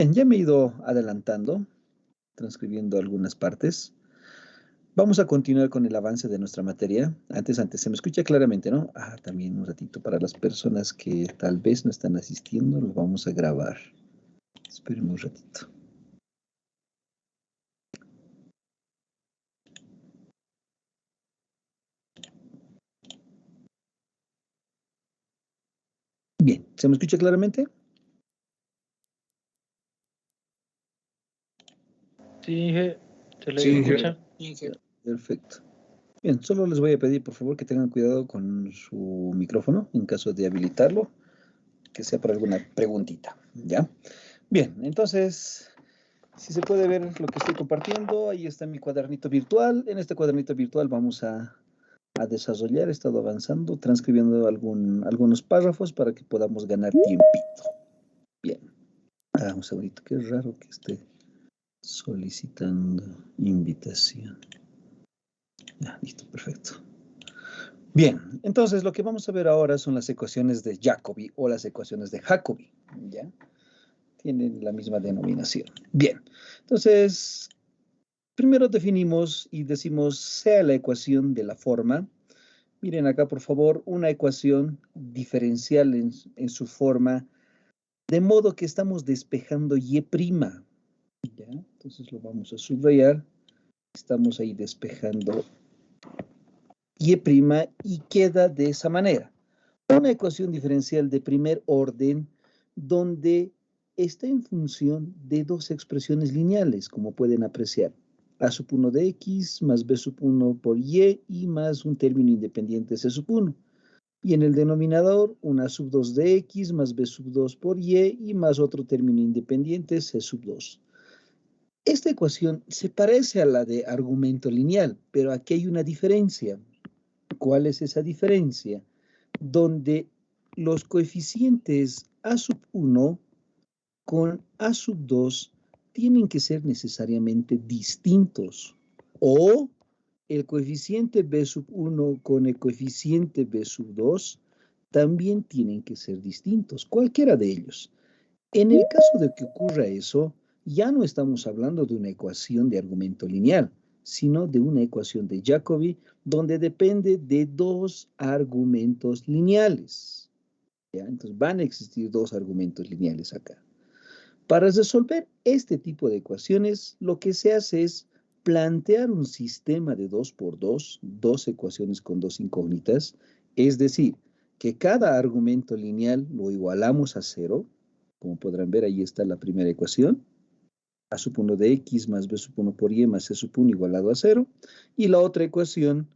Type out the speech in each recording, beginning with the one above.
Bien, ya me he ido adelantando, transcribiendo algunas partes. Vamos a continuar con el avance de nuestra materia. Antes, se me escucha claramente, ¿no? También un ratito para las personas que tal vez no están asistiendo, lo vamos a grabar. Esperen un ratito. Bien, ¿se me escucha claramente? Sí, Inge, se le Sí, escucha. perfecto. Bien, solo les voy a pedir, por favor, que tengan cuidado con su micrófono en caso de habilitarlo, que sea por alguna preguntita, ¿ya? Bien, entonces, si se puede ver lo que estoy compartiendo, ahí está mi cuadernito virtual. En este cuadernito virtual vamos a desarrollar, he estado avanzando, transcribiendo algunos párrafos para que podamos ganar tiempito. Bien, un segundito, qué raro que esté solicitando invitación. Ya, listo, perfecto. Bien, entonces lo que vamos a ver ahora son las ecuaciones de Jacobi o las ecuaciones de Jacobi, ¿ya? Tienen la misma denominación. Bien, entonces, primero definimos y decimos sea la ecuación de la forma. Miren acá, por favor, una ecuación diferencial en su forma, de modo que estamos despejando y'. ¿Ya? Entonces lo vamos a subrayar. Estamos ahí despejando y' y queda de esa manera. Una ecuación diferencial de primer orden donde está en función de dos expresiones lineales, como pueden apreciar. A sub 1 de x más b sub 1 por y más un término independiente c sub 1. Y en el denominador, una sub 2 de x más b sub 2 por y más otro término independiente c sub 2. Esta ecuación se parece a la de argumento lineal, pero aquí hay una diferencia. ¿Cuál es esa diferencia? Donde los coeficientes a sub 1 con a sub 2 tienen que ser necesariamente distintos. O el coeficiente b sub 1 con el coeficiente b sub 2 también tienen que ser distintos, cualquiera de ellos. En el caso de que ocurra eso, ya no estamos hablando de una ecuación de argumento lineal, sino de una ecuación de Jacobi donde depende de dos argumentos lineales. ¿Ya? Entonces van a existir dos argumentos lineales acá. Para resolver este tipo de ecuaciones, lo que se hace es plantear un sistema de 2 por 2, dos ecuaciones con dos incógnitas, es decir, que cada argumento lineal lo igualamos a cero. Como podrán ver, ahí está la primera ecuación. A sub 1 de x más b sub 1 por y más c sub 1 igualado a 0. Y la otra ecuación,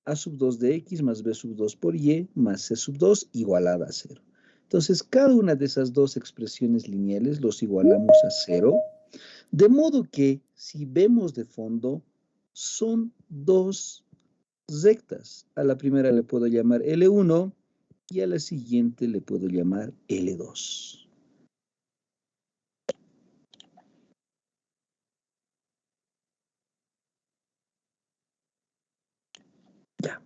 a sub 2 de x más b sub 2 por y más c sub 2 igualada a 0. Entonces, cada una de esas dos expresiones lineales los igualamos a 0. De modo que, si vemos de fondo, son dos rectas. A la primera le puedo llamar L1 y a la siguiente le puedo llamar L2. Ya.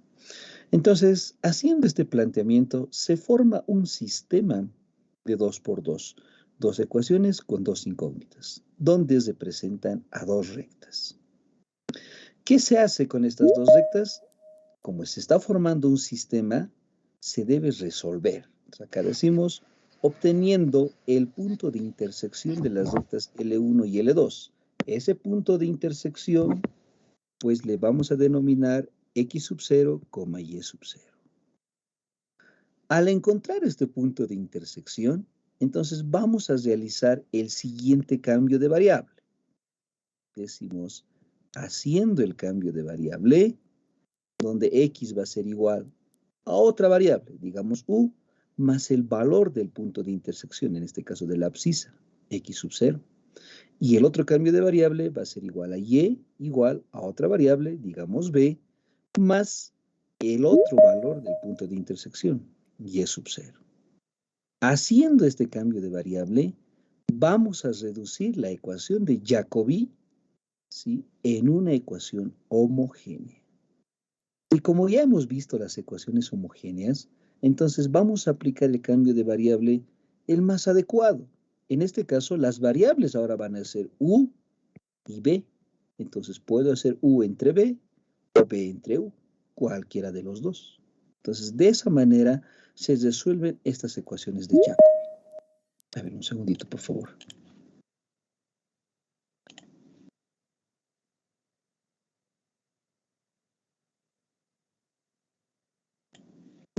Entonces, haciendo este planteamiento, se forma un sistema de 2 por 2, dos ecuaciones con dos incógnitas, donde se presentan a dos rectas. ¿Qué se hace con estas dos rectas? Como se está formando un sistema, se debe resolver. Entonces, acá decimos, obteniendo el punto de intersección de las rectas L1 y L2. Ese punto de intersección, pues le vamos a denominar x sub 0, y sub 0. Al encontrar este punto de intersección, entonces vamos a realizar el siguiente cambio de variable. Decimos, haciendo el cambio de variable, donde x va a ser igual a otra variable, digamos u, más el valor del punto de intersección, en este caso de la abscisa, x sub 0. Y el otro cambio de variable va a ser igual a y, igual a otra variable, digamos b, más el otro valor del punto de intersección, y sub 0. Haciendo este cambio de variable, vamos a reducir la ecuación de Jacobi, ¿sí?, en una ecuación homogénea. Y como ya hemos visto las ecuaciones homogéneas, entonces vamos a aplicar el cambio de variable el más adecuado, En este caso, las variables ahora van a ser U y B. Entonces, puedo hacer U entre B o B entre U, cualquiera de los dos. Entonces, de esa manera se resuelven estas ecuaciones de Jacobi. A ver, un segundito, por favor.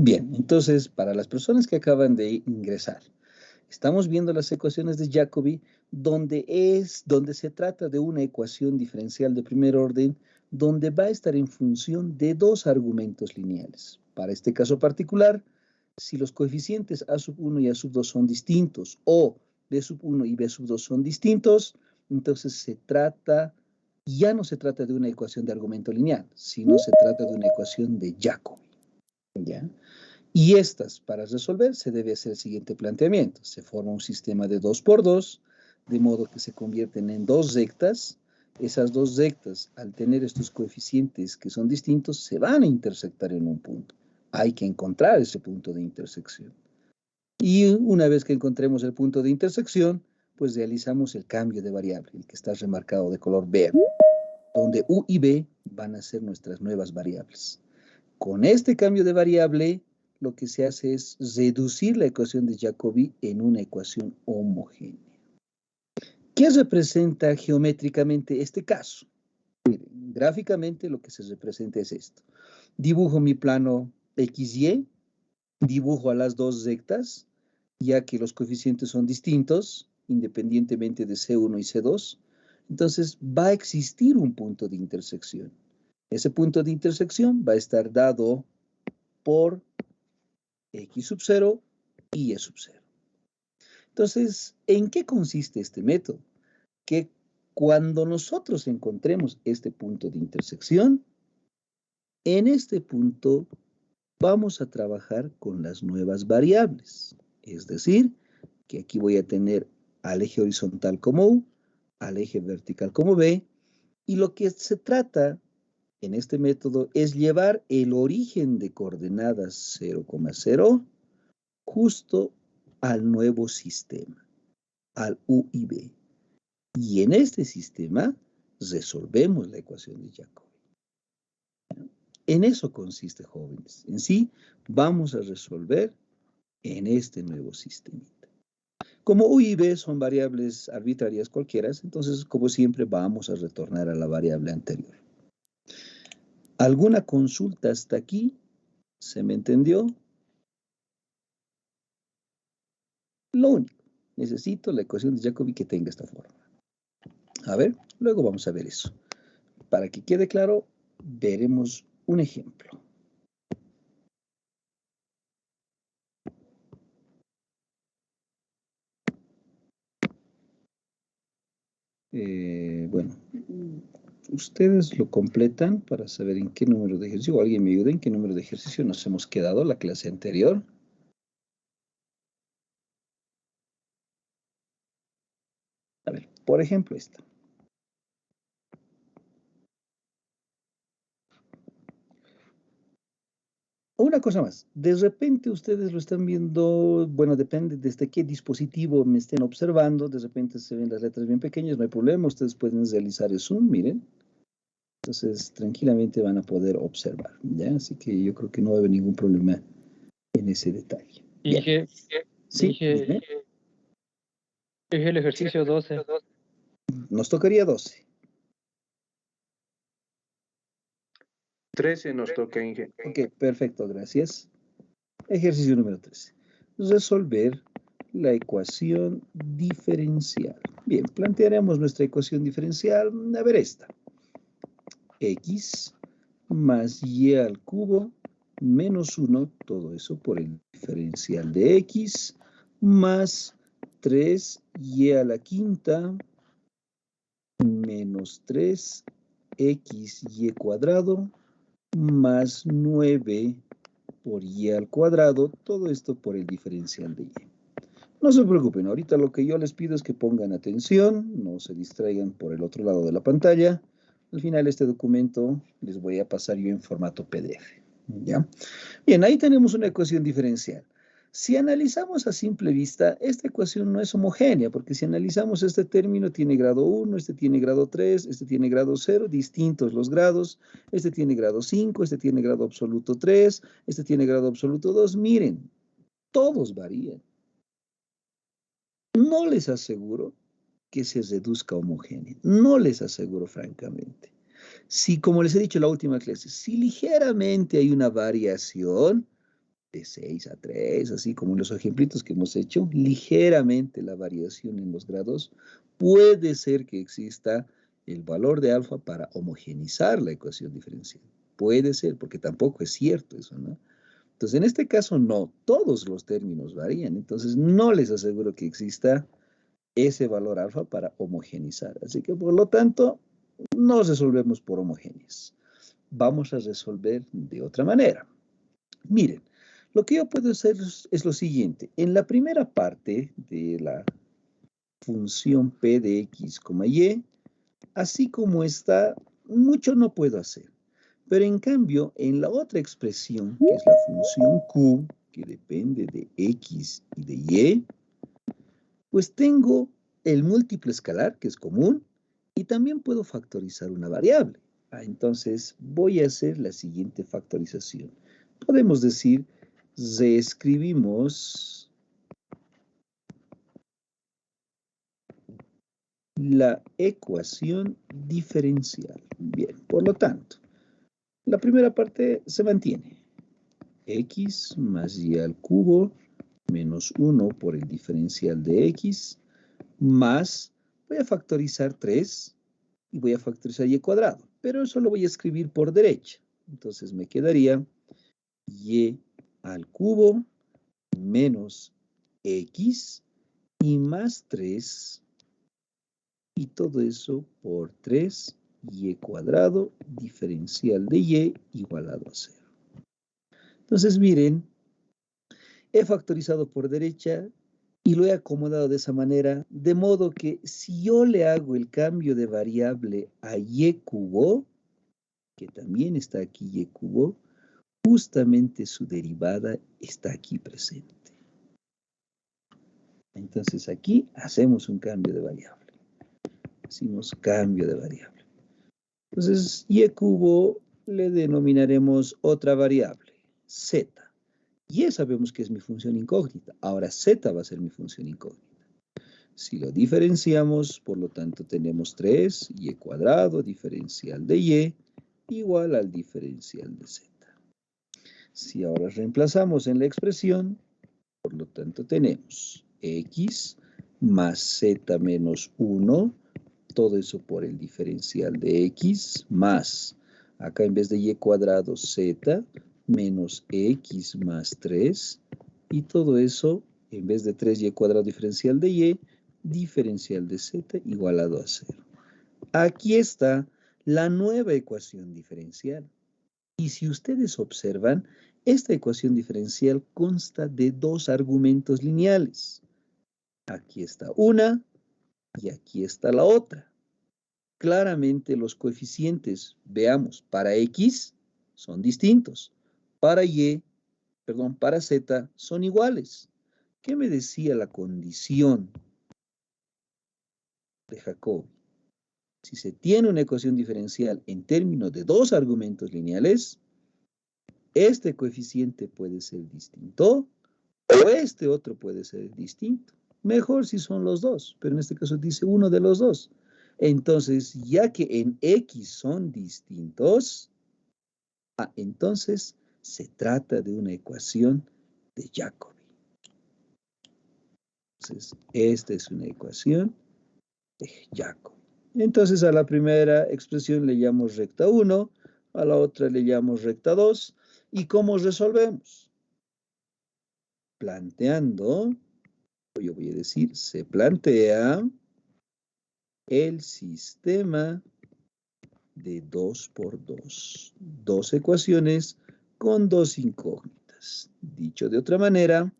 Bien, entonces, para las personas que acaban de ingresar, estamos viendo las ecuaciones de Jacobi donde se trata de una ecuación diferencial de primer orden donde va a estar en función de dos argumentos lineales. Para este caso particular, si los coeficientes a sub 1 y a sub 2 son distintos o b sub 1 y b sub 2 son distintos, entonces ya no se trata de una ecuación de argumento lineal, sino se trata de una ecuación de Jacobi. ¿Ya? Y para resolver, se debe hacer el siguiente planteamiento. Se forma un sistema de 2 por 2, de modo que se convierten en dos rectas. Esas dos rectas, al tener estos coeficientes que son distintos, se van a intersectar en un punto. Hay que encontrar ese punto de intersección. Y una vez que encontremos el punto de intersección, pues realizamos el cambio de variable, el que está remarcado de color verde, donde U y B van a ser nuestras nuevas variables. Con este cambio de variable, lo que se hace es reducir la ecuación de Jacobi en una ecuación homogénea. ¿Qué representa geométricamente este caso? Miren, gráficamente lo que se representa es esto. Dibujo mi plano XY, dibujo a las dos rectas, ya que los coeficientes son distintos, independientemente de C1 y C2. Entonces, va a existir un punto de intersección. Ese punto de intersección va a estar dado por X sub 0 y Y sub 0. Entonces, ¿en qué consiste este método? Que cuando nosotros encontremos este punto de intersección, en este punto vamos a trabajar con las nuevas variables. Es decir, que aquí voy a tener al eje horizontal como U, al eje vertical como B, y lo que se trata en este método es llevar el origen de coordenadas 0,0 justo al nuevo sistema, al U y B. Y en este sistema resolvemos la ecuación de Jacobi. En eso consiste, jóvenes. En sí, vamos a resolver en este nuevo sistema. Como U y B son variables arbitrarias cualquiera, entonces, como siempre, vamos a retornar a la variable anterior. ¿Alguna consulta hasta aquí? ¿Se me entendió? Lo único, necesito la ecuación de Jacobi que tenga esta forma. A ver, luego vamos a ver eso. Para que quede claro, veremos un ejemplo. Bueno, ustedes lo completan para saber en qué número de ejercicio, o alguien me ayuda en qué número de ejercicio nos hemos quedado la clase anterior. A ver, por ejemplo, esta. Una cosa más, de repente ustedes lo están viendo, bueno, depende desde qué dispositivo me estén observando, de repente se ven las letras bien pequeñas, no hay problema, ustedes pueden realizar el zoom, miren. Entonces, tranquilamente van a poder observar, ¿ya? Así que yo creo que no va a haber ningún problema en ese detalle. Dije, Sí, dime. es el ejercicio 12. Nos tocaría 12. 13 nos toca, Inge. Ok, perfecto, gracias. Ejercicio número 13. Resolver la ecuación diferencial. Bien, plantearemos nuestra ecuación diferencial. A ver esta. X más y al cubo menos 1, todo eso por el diferencial de X, más 3y a la quinta menos 3xy cuadrado más 9 por y al cuadrado, todo esto por el diferencial de y. No se preocupen, ahorita lo que yo les pido es que pongan atención, no se distraigan por el otro lado de la pantalla. Al final este documento les voy a pasar yo en formato PDF, ¿ya? Bien, ahí tenemos una ecuación diferencial. Si analizamos a simple vista, esta ecuación no es homogénea, porque si analizamos este término, tiene grado 1, este tiene grado 3, este tiene grado 0, distintos los grados, este tiene grado 5, este tiene grado absoluto 3, este tiene grado absoluto 2. Miren, todos varían. No les aseguro que se reduzca homogénea. No les aseguro, francamente. Si, como les he dicho en la última clase, si ligeramente hay una variación, de 6 a 3, así como en los ejemplitos que hemos hecho, ligeramente la variación en los grados, puede ser que exista el valor de alfa para homogeneizar la ecuación diferencial. Puede ser, porque tampoco es cierto eso, ¿no? Entonces, en este caso, no, todos los términos varían, entonces no les aseguro que exista ese valor alfa para homogeneizar. Así que, por lo tanto, no resolvemos por homogéneas. Vamos a resolver de otra manera. Miren, lo que yo puedo hacer es lo siguiente. En la primera parte de la función p de x, y, así como está, mucho no puedo hacer. Pero en cambio, en la otra expresión, que es la función q, que depende de x y de y, pues tengo el múltiplo escalar, que es común, y también puedo factorizar una variable. Entonces, voy a hacer la siguiente factorización. Podemos decir, reescribimos la ecuación diferencial. Bien, por lo tanto, la primera parte se mantiene. X más y al cubo menos 1 por el diferencial de x más, voy a factorizar 3 y voy a factorizar y cuadrado, pero eso lo voy a escribir por derecha. Entonces me quedaría y al cubo menos x y más 3 y todo eso por 3y cuadrado diferencial de y igualado a 0. Entonces miren, he factorizado por derecha y lo he acomodado de esa manera, de modo que si yo le hago el cambio de variable a y cubo, que también está aquí y cubo, justamente su derivada está aquí presente. Entonces aquí hacemos un cambio de variable. Hacemos cambio de variable. Entonces y cubo le denominaremos otra variable, z. Y sabemos que es mi función incógnita. Ahora z va a ser mi función incógnita. Si lo diferenciamos, por lo tanto tenemos 3y cuadrado diferencial de y igual al diferencial de z. Si ahora reemplazamos en la expresión, por lo tanto tenemos x más z menos 1, todo eso por el diferencial de x, más, acá en vez de y cuadrado, z, menos x más 3, y todo eso, en vez de 3y cuadrado diferencial de y, diferencial de z igualado a 0. Aquí está la nueva ecuación diferencial. Y si ustedes observan, esta ecuación diferencial consta de dos argumentos lineales. Aquí está una y aquí está la otra. Claramente los coeficientes, veamos, para x son distintos. Para para z son iguales. ¿Qué me decía la condición de Jacobi? Si se tiene una ecuación diferencial en términos de dos argumentos lineales, este coeficiente puede ser distinto o este otro puede ser distinto. Mejor si son los dos, pero en este caso dice uno de los dos. Entonces, ya que en x son distintos, entonces se trata de una ecuación de Jacobi. Entonces, esta es una ecuación de Jacobi. Entonces, a la primera expresión le llamo recta 1, a la otra le llamo recta 2. ¿Y cómo resolvemos? Planteando, yo voy a decir, se plantea el sistema de 2 por 2. Dos ecuaciones con dos incógnitas. Dicho de otra manera,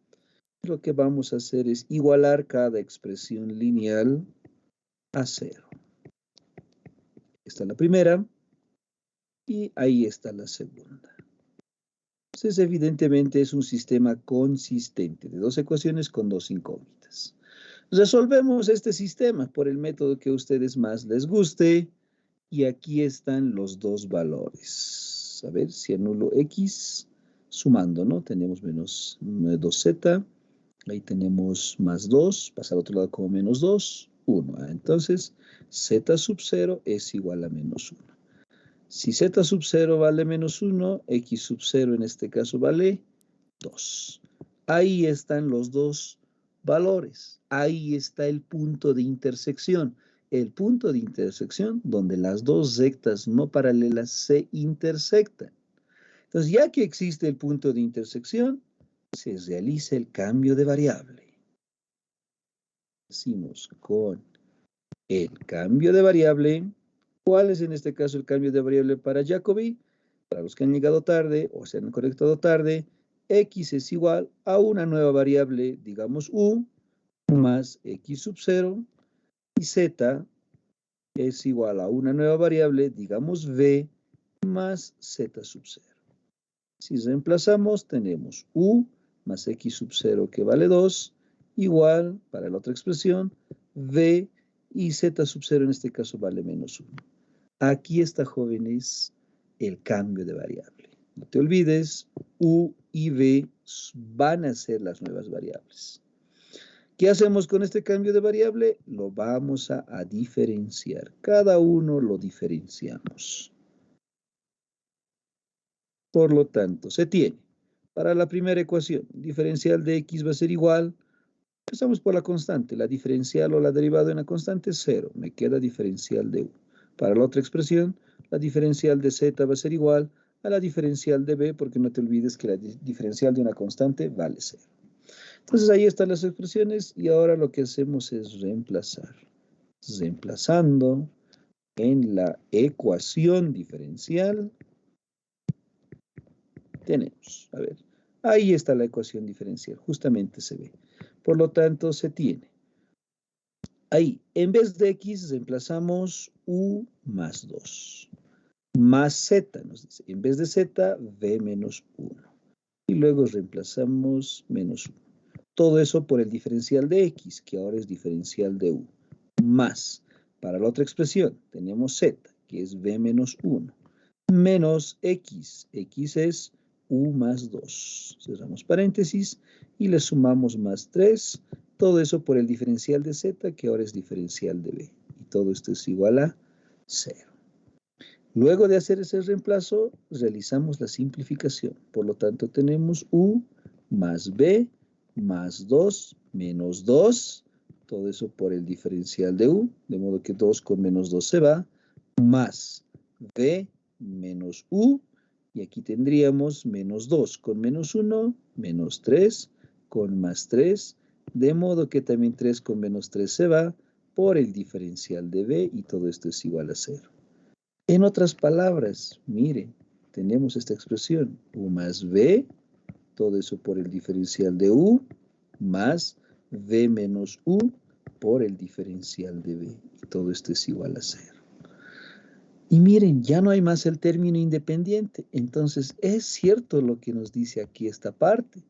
lo que vamos a hacer es igualar cada expresión lineal a 0. Esta es la primera y ahí está la segunda. Entonces, evidentemente es un sistema consistente de dos ecuaciones con dos incógnitas. Resolvemos este sistema por el método que a ustedes más les guste. Y aquí están los dos valores. A ver, si anulo x, sumando, ¿no? Tenemos menos 2z. Ahí tenemos más 2. Pasa al otro lado como menos 2. 1. Entonces, z sub 0 es igual a menos 1. Si z sub 0 vale menos 1, x sub 0 en este caso vale 2. Ahí están los dos valores. Ahí está el punto de intersección. El punto de intersección donde las dos rectas no paralelas se intersectan. Entonces, ya que existe el punto de intersección, se realiza el cambio de variable. Decimos con el cambio de variable. ¿Cuál es en este caso el cambio de variable para Jacobi? Para los que han llegado tarde o se han conectado tarde, x es igual a una nueva variable, digamos u, más x sub 0, y z es igual a una nueva variable, digamos v, más z sub 0. Si reemplazamos, tenemos u más x sub 0 que vale 2, igual, para la otra expresión, v y z sub 0 en este caso vale menos 1. Aquí está, jóvenes, el cambio de variable. No te olvides, u y v van a ser las nuevas variables. ¿Qué hacemos con este cambio de variable? Lo vamos a diferenciar. Cada uno lo diferenciamos. Por lo tanto, se tiene, para la primera ecuación, diferencial de x va a ser igual, empezamos por la constante, la diferencial o la derivada de una constante es 0, me queda diferencial de u. Para la otra expresión, la diferencial de z va a ser igual a la diferencial de b, porque no te olvides que la diferencial de una constante vale 0. Entonces ahí están las expresiones y ahora lo que hacemos es reemplazar. Reemplazando en la ecuación diferencial, tenemos, a ver, ahí está la ecuación diferencial, justamente se ve. Por lo tanto, se tiene. Ahí, en vez de x, reemplazamos u más 2. Más z, nos dice. En vez de z, v menos 1. Y luego reemplazamos menos 1. Todo eso por el diferencial de x, que ahora es diferencial de u. Más, para la otra expresión, tenemos z, que es v menos 1. Menos x. X es u más 2. Cerramos paréntesis y le sumamos más 3. Todo eso por el diferencial de z, que ahora es diferencial de b. Y todo esto es igual a 0. Luego de hacer ese reemplazo, realizamos la simplificación. Por lo tanto, tenemos u más b más 2 menos 2. Todo eso por el diferencial de u. De modo que 2 con menos 2 se va. Más b menos u. Y aquí tendríamos menos 2 con menos 1, menos 3 con más 3. De modo que también 3 con menos 3 se va por el diferencial de b. Y todo esto es igual a 0. En otras palabras, miren, tenemos esta expresión, u más b, todo eso por el diferencial de u, más b menos u por el diferencial de b. Y todo esto es igual a 0. Y miren, ya no hay más el término independiente. Entonces, es cierto lo que nos dice aquí esta parte.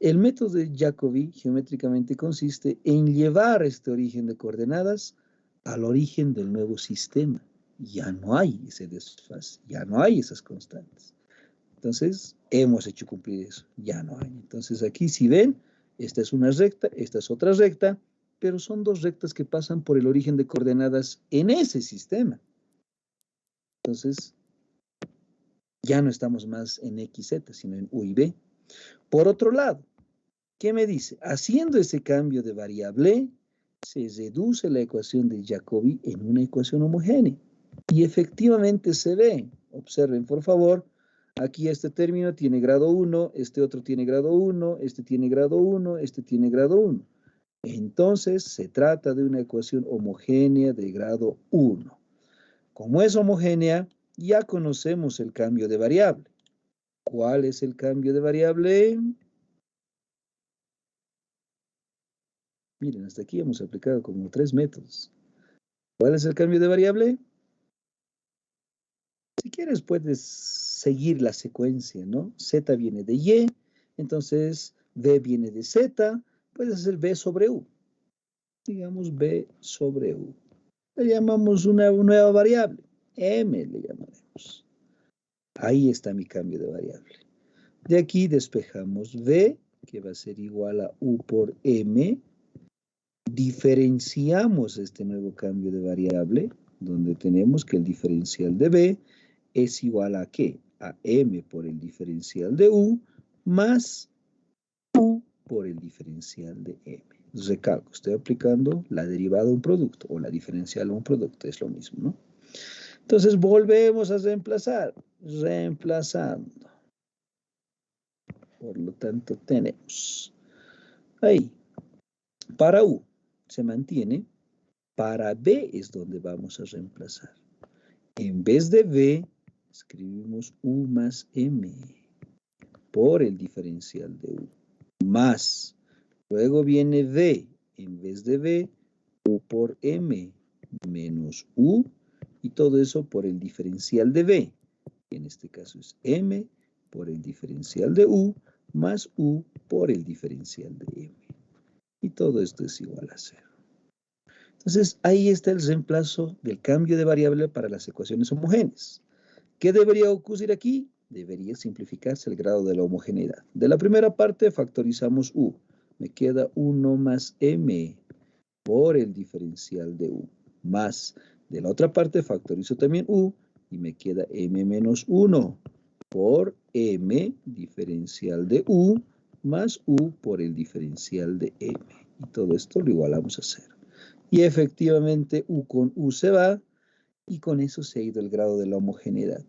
El método de Jacobi geométricamente consiste en llevar este origen de coordenadas al origen del nuevo sistema. Ya no hay ese desfase, ya no hay esas constantes. Entonces, hemos hecho cumplir eso, ya no hay. Entonces, aquí si ven, esta es una recta, esta es otra recta, pero son dos rectas que pasan por el origen de coordenadas en ese sistema. Entonces, ya no estamos más en x, z, sino en u y b. Por otro lado, ¿qué me dice? Haciendo ese cambio de variable, se reduce la ecuación de Jacobi en una ecuación homogénea. Y efectivamente se ve. Observen, por favor, aquí este término tiene grado 1, este otro tiene grado 1, este tiene grado 1, este tiene grado 1. Entonces, se trata de una ecuación homogénea de grado 1. Como es homogénea, ya conocemos el cambio de variable. ¿Cuál es el cambio de variable? Miren, hasta aquí hemos aplicado como 3 métodos. ¿Cuál es el cambio de variable? Si quieres, puedes seguir la secuencia, ¿no? Z viene de Y, entonces V viene de Z, puede ser V sobre U. Digamos B sobre U. Le llamamos una nueva variable, M le llamaremos. Ahí está mi cambio de variable. De aquí despejamos V, que va a ser igual a U por M. Diferenciamos este nuevo cambio de variable, donde tenemos que el diferencial de B es igual a ¿qué? A M por el diferencial de U más U por el diferencial de M. Recalco, estoy aplicando la derivada a un producto o la diferencial a un producto, es lo mismo, ¿no? Entonces volvemos a reemplazar, reemplazando. Por lo tanto tenemos ahí, para U se mantiene, para B es donde vamos a reemplazar. En vez de V, escribimos U más M por el diferencial de U, más. Luego viene V, en vez de V, U por M, menos U, y todo eso por el diferencial de V, que en este caso es M por el diferencial de U, más U por el diferencial de M. Y todo esto es igual a 0. Entonces, ahí está el reemplazo del cambio de variable para las ecuaciones homogéneas. ¿Qué debería ocurrir aquí? Debería simplificarse el grado de la homogeneidad. De la primera parte factorizamos U. Me queda 1 más M por el diferencial de U. Más, de la otra parte factorizo también U y me queda M menos 1 por M diferencial de U más U por el diferencial de M. Y todo esto lo igualamos a 0. Y efectivamente U con U se va y con eso se ha ido el grado de la homogeneidad.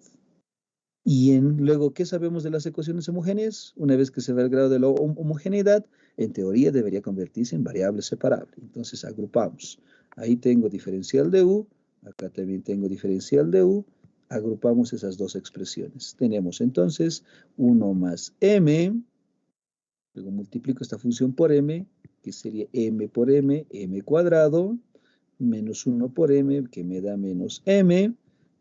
Y luego, ¿qué sabemos de las ecuaciones homogéneas? Una vez que se va el grado de la homogeneidad, en teoría debería convertirse en variable separable. Entonces agrupamos. Ahí tengo diferencial de U, acá también tengo diferencial de U. Agrupamos esas dos expresiones. Tenemos entonces 1 más M, luego multiplico esta función por M, que sería M por M, M cuadrado, menos 1 por M, que me da menos M,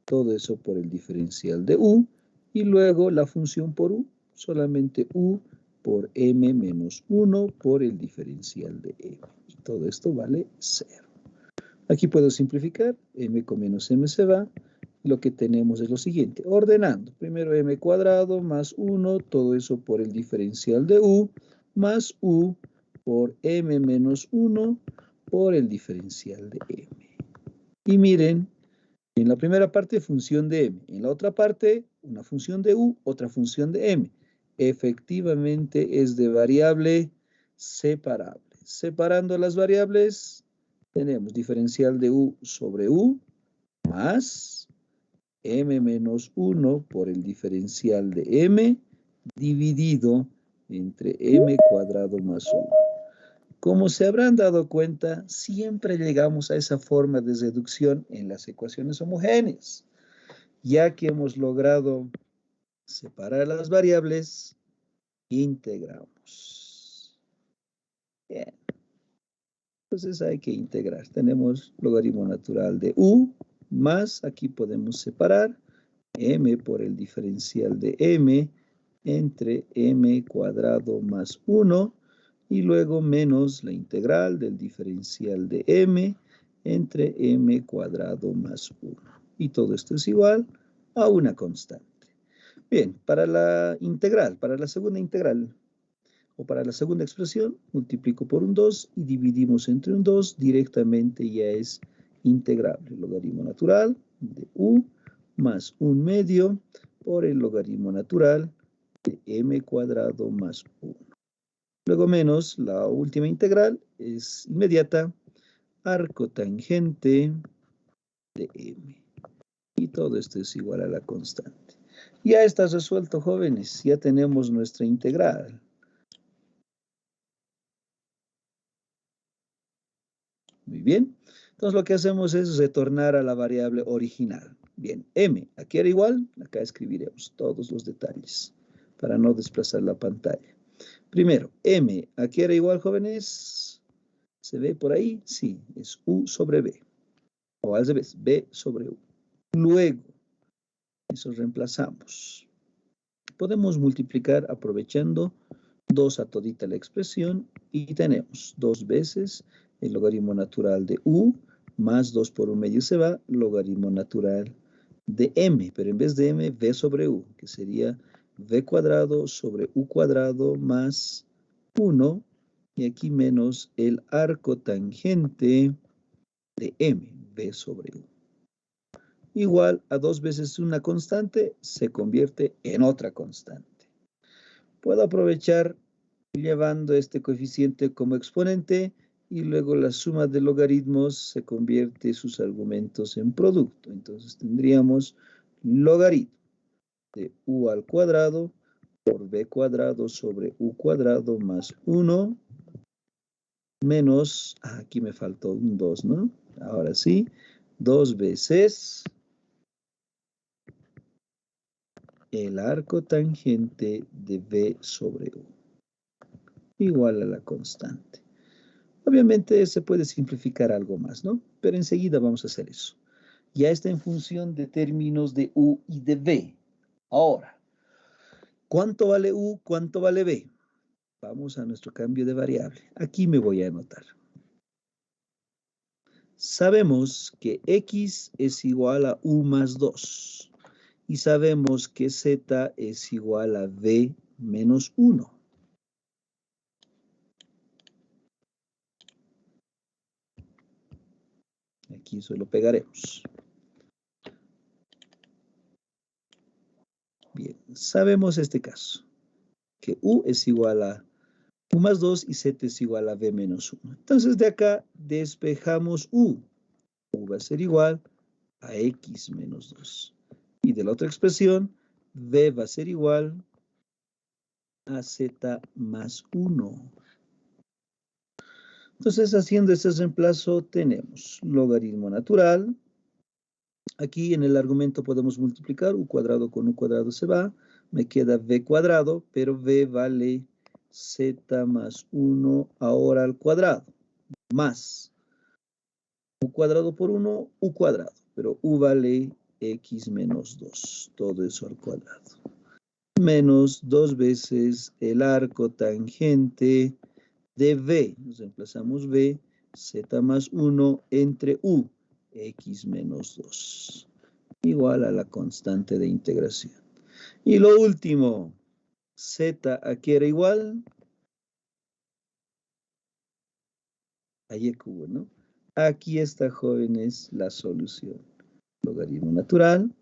todo eso por el diferencial de U, y luego la función por U, solamente U por M menos 1 por el diferencial de M. Y todo esto vale 0. Aquí puedo simplificar, M con menos M se va, lo que tenemos es lo siguiente, ordenando, primero M cuadrado más 1, todo eso por el diferencial de U, más U por M menos 1 por el diferencial de M. Y miren, en la primera parte función de M, en la otra parte una función de U, otra función de M. Efectivamente es de variable separable. Separando las variables, tenemos diferencial de U sobre U más M menos 1 por el diferencial de M dividido entre M cuadrado más 1. Como se habrán dado cuenta, siempre llegamos a esa forma de reducción en las ecuaciones homogéneas. Ya que hemos logrado separar las variables, integramos. Bien. Entonces hay que integrar. Tenemos logaritmo natural de U más, aquí podemos separar, M por el diferencial de M entre M cuadrado más 1 y luego menos la integral del diferencial de M entre M cuadrado más 1. Y todo esto es igual a una constante. Bien, para la integral, para la segunda integral, o para la segunda expresión, multiplico por un 2 y dividimos entre un 2, directamente ya es integrable. Logaritmo natural de U más 1 medio por el logaritmo natural de M cuadrado más 1. Luego menos la última integral es inmediata, arco tangente de M. Y todo esto es igual a la constante. Ya está resuelto, jóvenes. Ya tenemos nuestra integral. Muy bien. Entonces lo que hacemos es retornar a la variable original. Bien, M, aquí era igual, acá escribiremos todos los detalles para no desplazar la pantalla. Primero, M, aquí era igual, jóvenes. ¿Se ve por ahí? Sí, es U sobre B. O al revés, B sobre U. Luego, eso reemplazamos. podemos multiplicar aprovechando 2 a todita la expresión y tenemos 2 veces el logaritmo natural de u más 2 por 1 medio se va, logaritmo natural de m, pero en vez de m, v sobre u, que sería v cuadrado sobre u cuadrado más 1, y aquí menos el arco tangente de m, v sobre u. Igual a 2 veces una constante, se convierte en otra constante. Puedo aprovechar llevando este coeficiente como exponente y luego la suma de logaritmos se convierte sus argumentos en producto. Entonces tendríamos logaritmo de u al cuadrado por b cuadrado sobre u cuadrado más 1 menos, aquí me faltó un 2, ¿no? Ahora sí, 2 veces el arco tangente de b sobre u, igual a la constante. Obviamente se puede simplificar algo más, ¿no? Pero enseguida vamos a hacer eso. Ya está en función de términos de u y de v. Ahora, ¿cuánto vale u? ¿Cuánto vale v? Vamos a nuestro cambio de variable. Aquí me voy a anotar. Sabemos que x es igual a u más 2. Y sabemos que z es igual a v menos 1. Aquí solo pegaremos. Bien, sabemos este caso, que u es igual a u más 2 y z es igual a v menos 1. Entonces de acá despejamos u. U va a ser igual a x menos 2. Y de la otra expresión, v va a ser igual a z más 1. Entonces, haciendo este reemplazo, tenemos logaritmo natural. Aquí en el argumento podemos multiplicar u cuadrado con u cuadrado se va. Me queda v cuadrado, pero v vale z más 1 ahora al cuadrado. Más u cuadrado por 1, u cuadrado. Pero u vale x menos 2. Todo eso al cuadrado. Menos 2 veces el arco tangente de v. Nos reemplazamos v, z más 1 entre u, x menos 2. Igual a la constante de integración. Y lo último, z aquí era igual a y cubo, ¿no? Aquí está, jóvenes, la solución. Logaritmo natural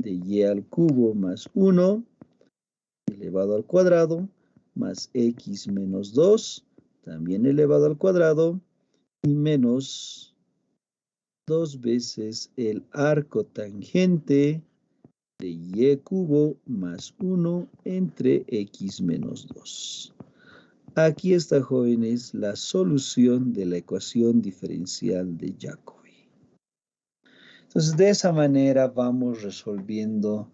de y al cubo más 1 elevado al cuadrado más x menos 2 también elevado al cuadrado y menos 2 veces el arco tangente de y cubo más 1 entre x menos 2. Aquí está, jóvenes, la solución de la ecuación diferencial de Jacobi. Entonces, de esa manera vamos resolviendo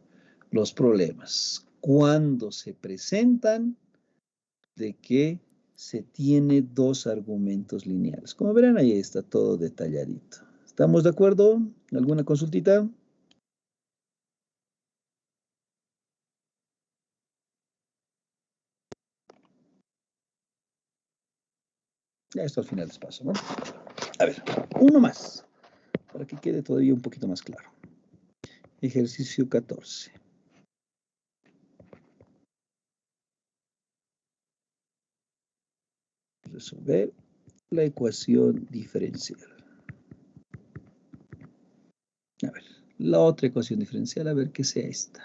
los problemas. Cuando se presentan, de que se tiene 2 argumentos lineales. Como verán, ahí está todo detalladito. ¿Estamos de acuerdo? ¿Alguna consultita? Ya esto al final les paso, ¿no? A ver, uno más, para que quede todavía un poquito más claro. Ejercicio 14. Resolver la ecuación diferencial. A ver, la otra ecuación diferencial, a ver qué sea esta.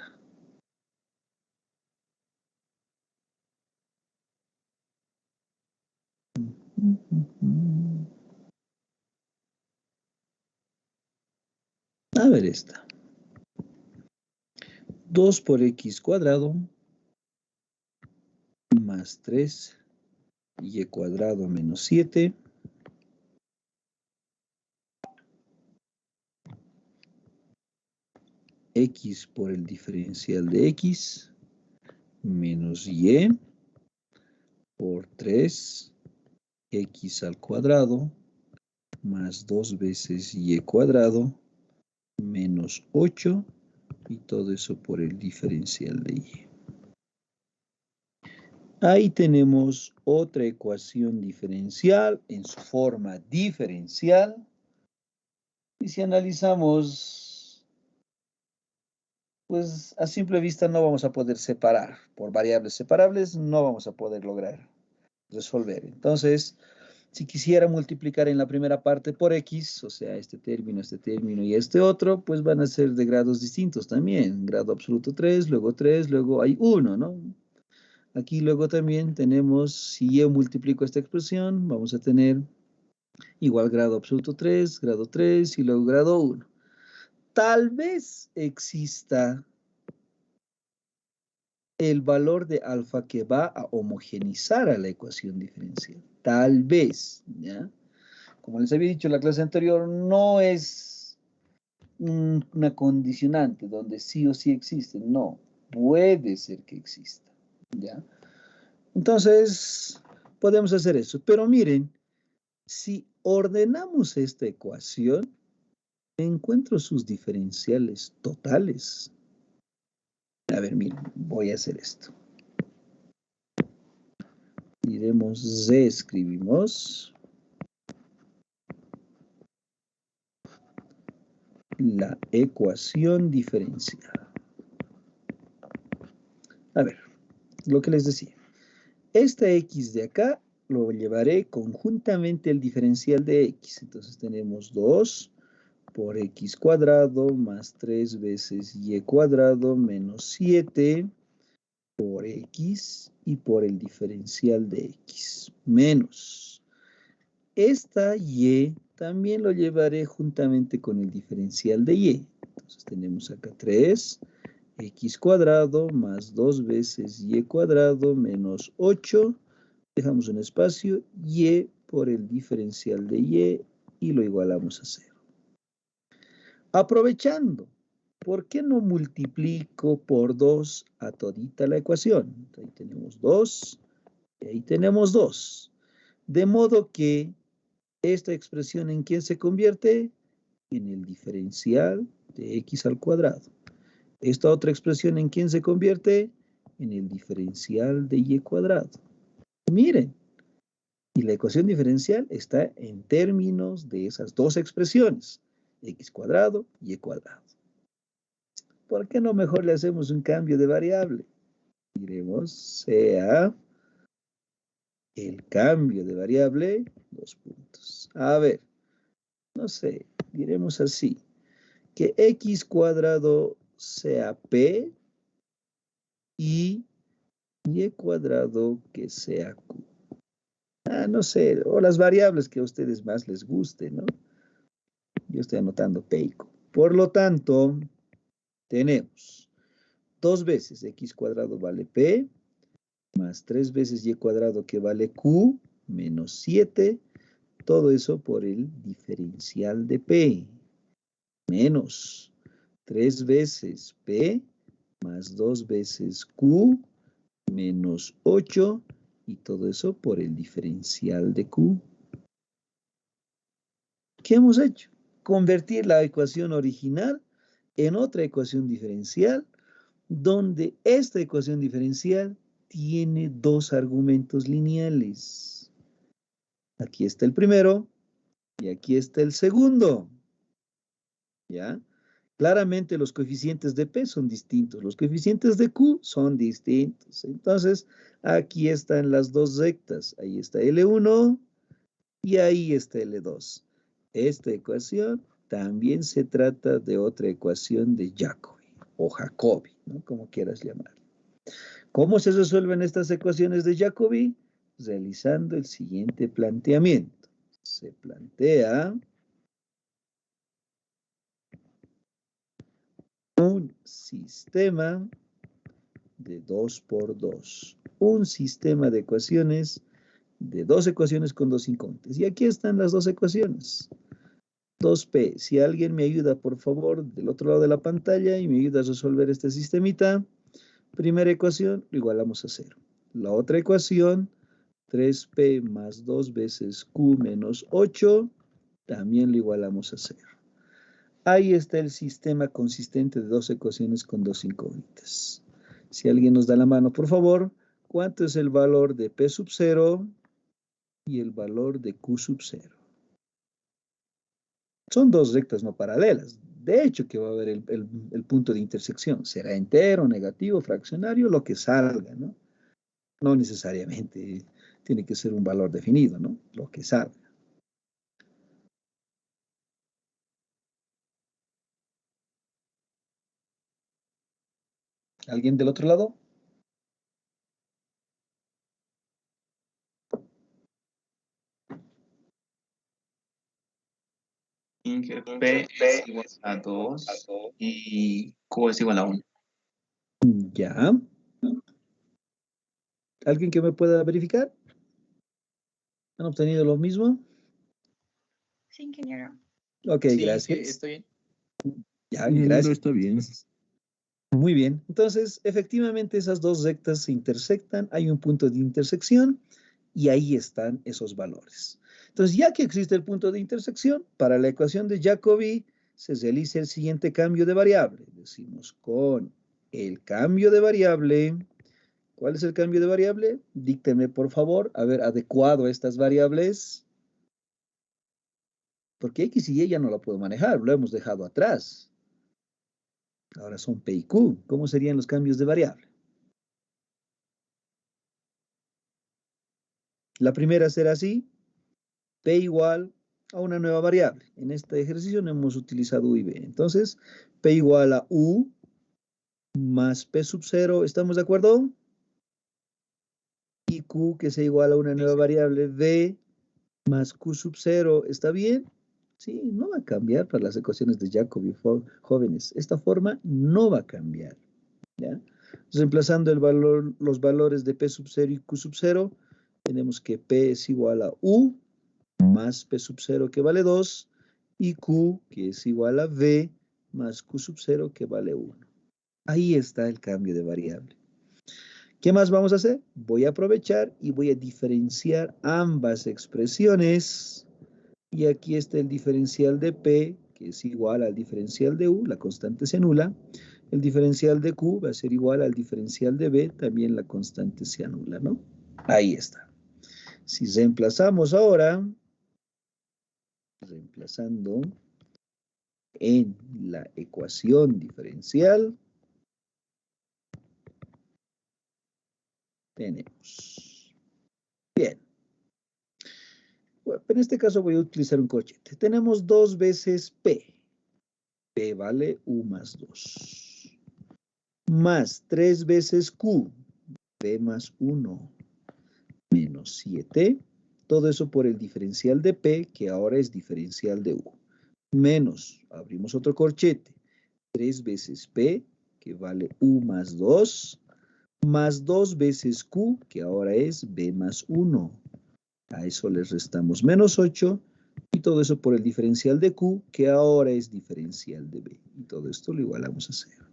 A ver esta. 2 por x cuadrado más 3 y cuadrado menos 7 x por el diferencial de x menos y por 3 x al cuadrado más 2 veces y cuadrado menos 8 y todo eso por el diferencial de y. Ahí tenemos otra ecuación diferencial en su forma diferencial. Y si analizamos, pues a simple vista no vamos a poder separar. Por variables separables no vamos a poder lograr resolver. Entonces, si quisiera multiplicar en la primera parte por x, o sea, este término y este otro, pues van a ser de grados distintos también. Grado absoluto 3, luego hay 1, ¿no? Aquí luego también tenemos, si yo multiplico esta expresión, vamos a tener igual grado absoluto 3, grado 3 y luego grado 1. Tal vez exista el valor de alfa que va a homogeneizar a la ecuación diferencial. Tal vez, ¿ya? Como les había dicho en la clase anterior, no es una condicionante donde sí o sí existe. No, puede ser que exista, ¿ya? Entonces, podemos hacer eso. Pero miren, si ordenamos esta ecuación, encuentro sus diferenciales totales. A ver, miren, voy a hacer esto. Diremos Z, escribimos la ecuación diferencial. A ver, lo que les decía. Esta x de acá lo llevaré conjuntamente el diferencial de x. Entonces tenemos 2 por x cuadrado más 3 veces y cuadrado menos 7 por x y por el diferencial de x menos. Esta y también lo llevaré juntamente con el diferencial de y. Entonces tenemos acá 3 x cuadrado más 2 veces y cuadrado menos 8. Dejamos un espacio, y por el diferencial de y lo igualamos a 0. Aprovechando, ¿por qué no multiplico por 2 a todita la ecuación? Ahí tenemos 2, y ahí tenemos 2. De modo que esta expresión, ¿en quién se convierte? En el diferencial de x al cuadrado. Esta otra expresión, ¿en quién se convierte? En el diferencial de y cuadrado. Miren, y la ecuación diferencial está en términos de esas dos expresiones, x cuadrado y y cuadrado. ¿Por qué no mejor le hacemos un cambio de variable? Diremos, sea el cambio de variable, 2 puntos. A ver, no sé, diremos así, que x cuadrado sea p y y cuadrado que sea q. No sé, o las variables que a ustedes más les guste, ¿no? Yo estoy anotando p y q. Por lo tanto, tenemos 2 veces x cuadrado vale p, más 3 veces y cuadrado que vale q, menos 7, todo eso por el diferencial de p, menos 3 veces p, más 2 veces q, menos 8, y todo eso por el diferencial de q. ¿Qué hemos hecho? Convertir la ecuación original en otra ecuación diferencial, donde esta ecuación diferencial tiene dos argumentos lineales. Aquí está el primero y aquí está el segundo. ¿Ya? Claramente los coeficientes de P son distintos, los coeficientes de Q son distintos. Entonces, aquí están las dos rectas. Ahí está L1 y ahí está L2. Esta ecuación también se trata de otra ecuación de Jacobi o Jacobi, ¿no? Como quieras llamar. ¿Cómo se resuelven estas ecuaciones de Jacobi? Realizando el siguiente planteamiento. Se plantea un sistema de 2 por 2. Un sistema de ecuaciones de dos ecuaciones con dos incógnitas. Y aquí están las dos ecuaciones. 2p. Si alguien me ayuda, por favor, del otro lado de la pantalla y me ayuda a resolver este sistemita. Primera ecuación, lo igualamos a 0. La otra ecuación, 3p más 2 veces q menos 8, también lo igualamos a 0. Ahí está el sistema consistente de dos ecuaciones con dos incógnitas. Si alguien nos da la mano, por favor, ¿Cuánto es el valor de P sub 0 y el valor de Q sub 0? Son dos rectas no paralelas. De hecho, que va a haber el punto de intersección. Será entero, negativo, fraccionario, lo que salga, ¿no? No necesariamente tiene que ser un valor definido, ¿no? Lo que salga. ¿Alguien del otro lado? Que P es igual a 2 y Q es igual a 1. Ya. ¿Alguien que me pueda verificar? ¿Han obtenido lo mismo? Sí, ingeniero. Ok, Sí, gracias. estoy bien. Ya, Ingeniero, gracias. está bien. Muy bien. Entonces, efectivamente, esas dos rectas se intersectan, hay un punto de intersección y ahí están esos valores. Entonces, ya que existe el punto de intersección, para la ecuación de Jacobi se realiza el siguiente cambio de variable. Decimos con el cambio de variable. ¿Cuál es el cambio de variable? Díctenme, por favor, a ver, adecuado a estas variables. Porque X y Y ya no lo puedo manejar, lo hemos dejado atrás. Ahora son P y Q. ¿Cómo serían los cambios de variable? La primera será así, P igual a una nueva variable. En este ejercicio no hemos utilizado U y B. Entonces, P igual a U más P sub 0, ¿estamos de acuerdo? Y Q que sea igual a una nueva variable V más Q sub 0, ¿está bien? Sí, no va a cambiar para las ecuaciones de Jacobi, jóvenes. Esta forma no va a cambiar. ¿Ya? Reemplazando los valores de P sub 0 y Q sub 0, tenemos que P es igual a U más P sub 0 que vale 2 y Q que es igual a V más Q sub 0 que vale 1. Ahí está el cambio de variable. ¿Qué más vamos a hacer? Voy a aprovechar y voy a diferenciar ambas expresiones. Y aquí está el diferencial de P, que es igual al diferencial de U, la constante se anula. El diferencial de Q va a ser igual al diferencial de B, también la constante se anula, ¿no? Ahí está. Si reemplazamos ahora, reemplazando en la ecuación diferencial, tenemos. Bien. Bueno, en este caso voy a utilizar un corchete. Tenemos 2 veces P. P vale U más 2. Más 3 veces Q. P más 1. Menos 7. Todo eso por el diferencial de P, que ahora es diferencial de U. Menos, abrimos otro corchete. 3 veces P, que vale U más 2. Más 2 veces Q, que ahora es B más 1. A eso le restamos menos 8 y todo eso por el diferencial de Q, que ahora es diferencial de B. Y todo esto lo igualamos a 0.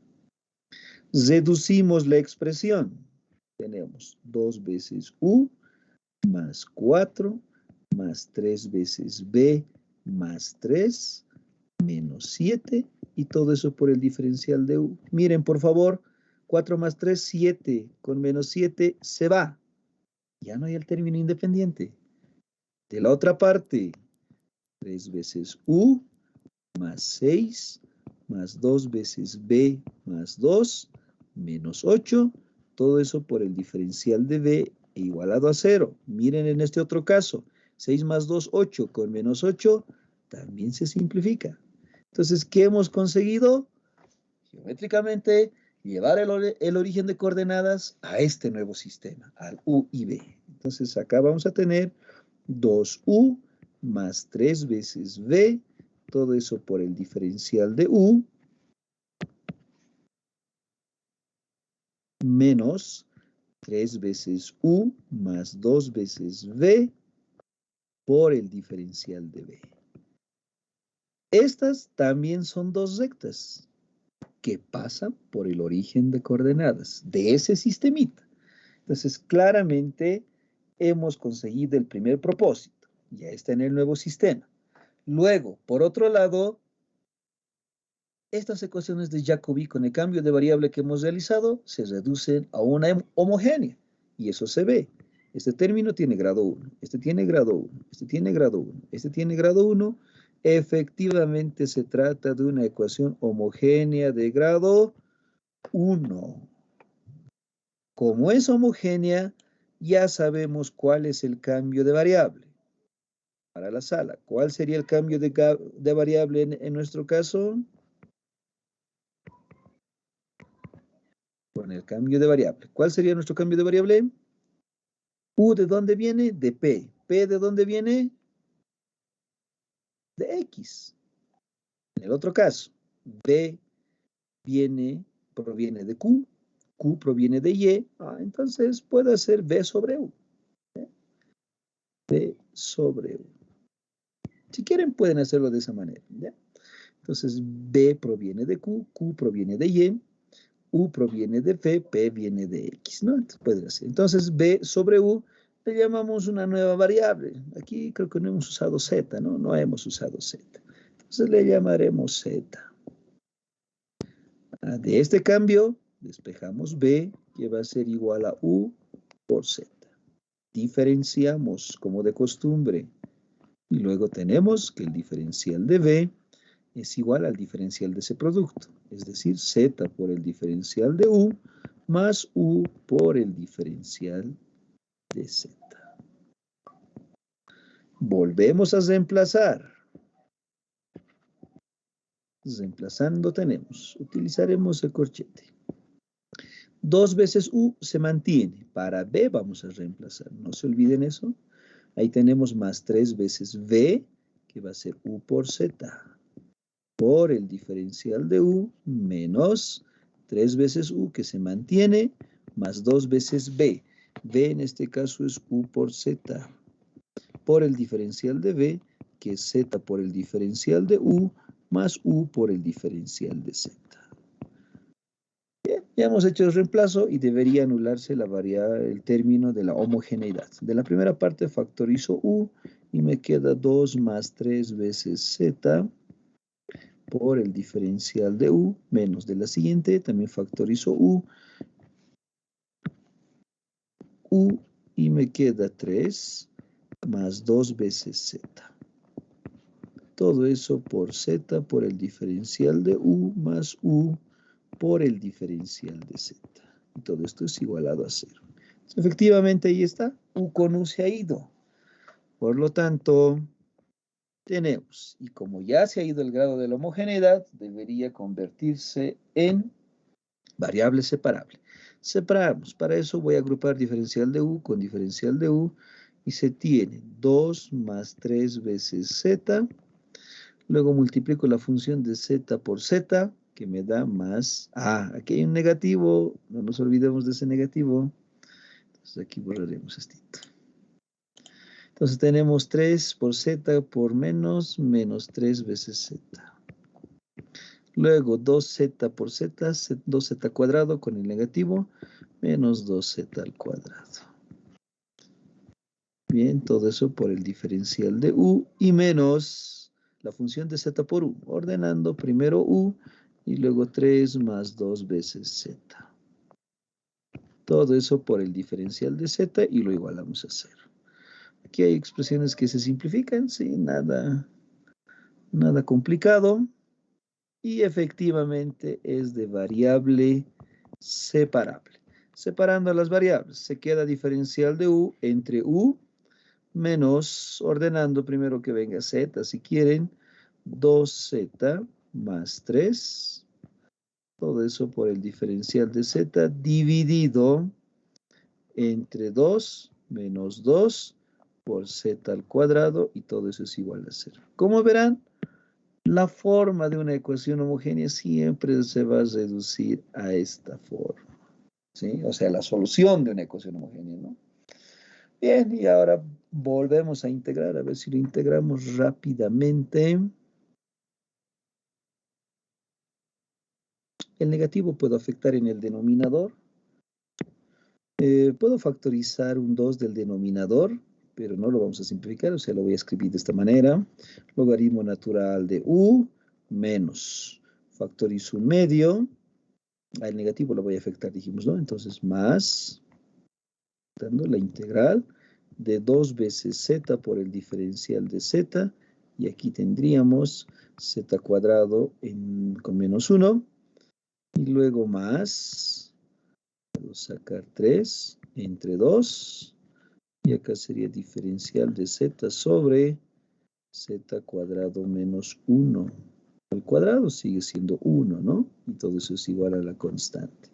Reducimos la expresión. Tenemos 2 veces U más 4 más 3 veces B más 3 menos 7 y todo eso por el diferencial de U. Miren, por favor, 4 más 3, 7. Con menos 7 se va. Ya no hay el término independiente. De la otra parte, 3 veces U más 6 más 2 veces B más 2 menos 8. Todo eso por el diferencial de B igualado a 0. Miren en este otro caso, 6 más 2, 8 con menos 8 también se simplifica. Entonces, ¿qué hemos conseguido? Geométricamente, llevar el origen de coordenadas a este nuevo sistema, al U y B. Entonces, acá vamos a tener 2U más 3 veces V, todo eso por el diferencial de U, menos 3 veces U más 2 veces V por el diferencial de B. Estas también son dos rectas que pasan por el origen de coordenadas de ese sistemita. Entonces, claramente hemos conseguido el primer propósito. Ya está en el nuevo sistema. Luego, por otro lado, estas ecuaciones de Jacobi con el cambio de variable que hemos realizado se reducen a una homogénea. y eso se ve. Este término tiene grado 1, este tiene grado 1, este tiene grado 1, este tiene grado 1. Efectivamente se trata de una ecuación homogénea de grado 1. Como es homogénea, ya sabemos cuál es el cambio de variable para la sala. ¿Cuál sería el cambio de variable en nuestro caso? Con el cambio de variable. ¿Cuál sería nuestro cambio de variable? U, ¿de dónde viene? De P. ¿P de dónde viene? De X. En el otro caso, B proviene de Q. Q proviene de Y. Entonces puede ser B sobre U. B sobre U. Si quieren, pueden hacerlo de esa manera. ¿Ya? Entonces, B proviene de Q, Q proviene de Y, U proviene de P viene de X, ¿no? Entonces, puede ser. Entonces, B sobre U le llamamos una nueva variable. Aquí creo que no hemos usado Z, ¿no? No hemos usado Z. Entonces, le llamaremos Z. De este cambio, despejamos B, que va a ser igual a U por Z. Diferenciamos como de costumbre. Y luego tenemos que el diferencial de B es igual al diferencial de ese producto. Es decir, Z por el diferencial de U más U por el diferencial de Z. Volvemos a reemplazar. Reemplazando tenemos, utilizaremos el corchete. 2 veces U se mantiene. Para B vamos a reemplazar. No se olviden eso. Ahí tenemos más 3 veces V, que va a ser U por Z, por el diferencial de U, menos 3 veces U, que se mantiene, más 2 veces B. B en este caso es U por Z, por el diferencial de B, que es Z por el diferencial de U, más U por el diferencial de Z. Bien, ya hemos hecho el reemplazo y debería anularse el término de la homogeneidad. De la primera parte factorizo U y me queda 2 más 3 veces Z por el diferencial de U, menos de la siguiente, también factorizo U y me queda 3 más 2 veces Z. Todo eso por Z por el diferencial de U más U por el diferencial de Z. Y todo esto es igualado a 0. Efectivamente, ahí está. U con U se ha ido. Por lo tanto, tenemos, y como ya se ha ido el grado de la homogeneidad, debería convertirse en variable separable. Separamos. Para eso voy a agrupar diferencial de U con diferencial de U y se tiene 2 más 3 veces Z. Luego multiplico la función de Z por Z, que me da más... aquí hay un negativo. No nos olvidemos de ese negativo. Entonces aquí borraremos esto. Entonces tenemos 3 por Z por menos 3 veces Z. Luego 2Z por Z, 2Z cuadrado con el negativo, menos 2Z al cuadrado. Bien, todo eso por el diferencial de U y menos la función de Z por U. Ordenando primero U y luego 3 más 2 veces Z. Todo eso por el diferencial de Z y lo igualamos a 0. Aquí hay expresiones que se simplifican, sí, nada complicado. Y efectivamente es de variable separable. Separando las variables, se queda diferencial de U entre U menos, ordenando primero que venga Z, si quieren, 2Z más 3. Todo eso por el diferencial de Z dividido entre 2 menos 2 por Z al cuadrado y todo eso es igual a 0. Como verán, la forma de una ecuación homogénea siempre se va a reducir a esta forma, ¿sí? O sea, la solución de una ecuación homogénea, ¿no? Bien, y ahora volvemos a integrar, a ver si lo integramos rápidamente. El negativo puedo afectar en el denominador. Puedo factorizar un 2 del denominador, pero no lo vamos a simplificar, o sea, lo voy a escribir de esta manera. Logaritmo natural de U menos, factorizo un medio, al negativo lo voy a afectar, dijimos, ¿no? Entonces, más dando la integral de 2 veces z por el diferencial de z, y aquí tendríamos z cuadrado con menos 1, y luego más, puedo sacar 3 entre 2, y acá sería diferencial de z sobre z cuadrado menos 1. Al cuadrado sigue siendo 1, ¿no? Y todo eso es igual a la constante.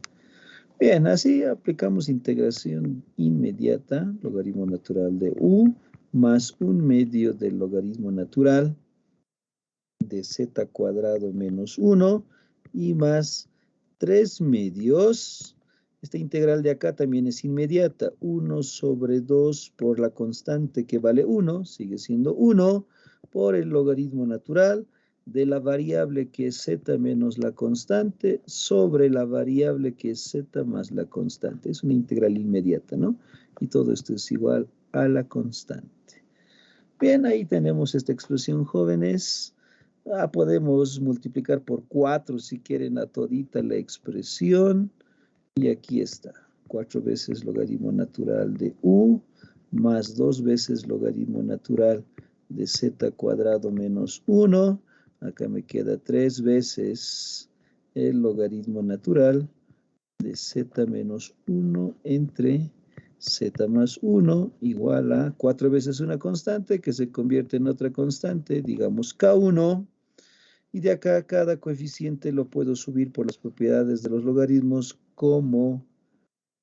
Bien, así aplicamos integración inmediata, logaritmo natural de u, más 1/2 del logaritmo natural de z cuadrado menos 1, y más 3/2. Esta integral de acá también es inmediata. 1 sobre 2 por la constante que vale 1, sigue siendo 1, por el logaritmo natural de la variable que es z menos la constante sobre la variable que es z más la constante. Es una integral inmediata, ¿no? Y todo esto es igual a la constante. Bien, ahí tenemos esta expresión, jóvenes. Podemos multiplicar por 4 si quieren a todita la expresión. Y aquí está. 4 veces logaritmo natural de u, más 2 veces logaritmo natural de z cuadrado menos 1. Acá me queda 3 veces el logaritmo natural de z menos 1 entre z más 1 igual a 4 veces una constante que se convierte en otra constante, digamos K1. Y de acá cada coeficiente lo puedo subir por las propiedades de los logaritmos como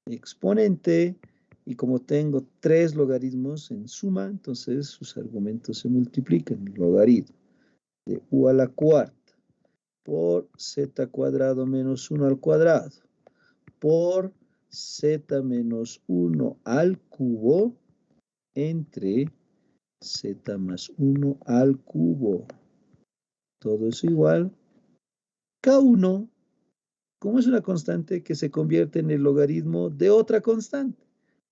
exponente. Y como tengo 3 logaritmos en suma, entonces sus argumentos se multiplican. Logaritmo de u a la cuarta por z cuadrado menos 1 al cuadrado por z menos 1 al cubo entre z más 1 al cubo. Todo eso igual. K1, como es una constante que se convierte en el logaritmo de otra constante.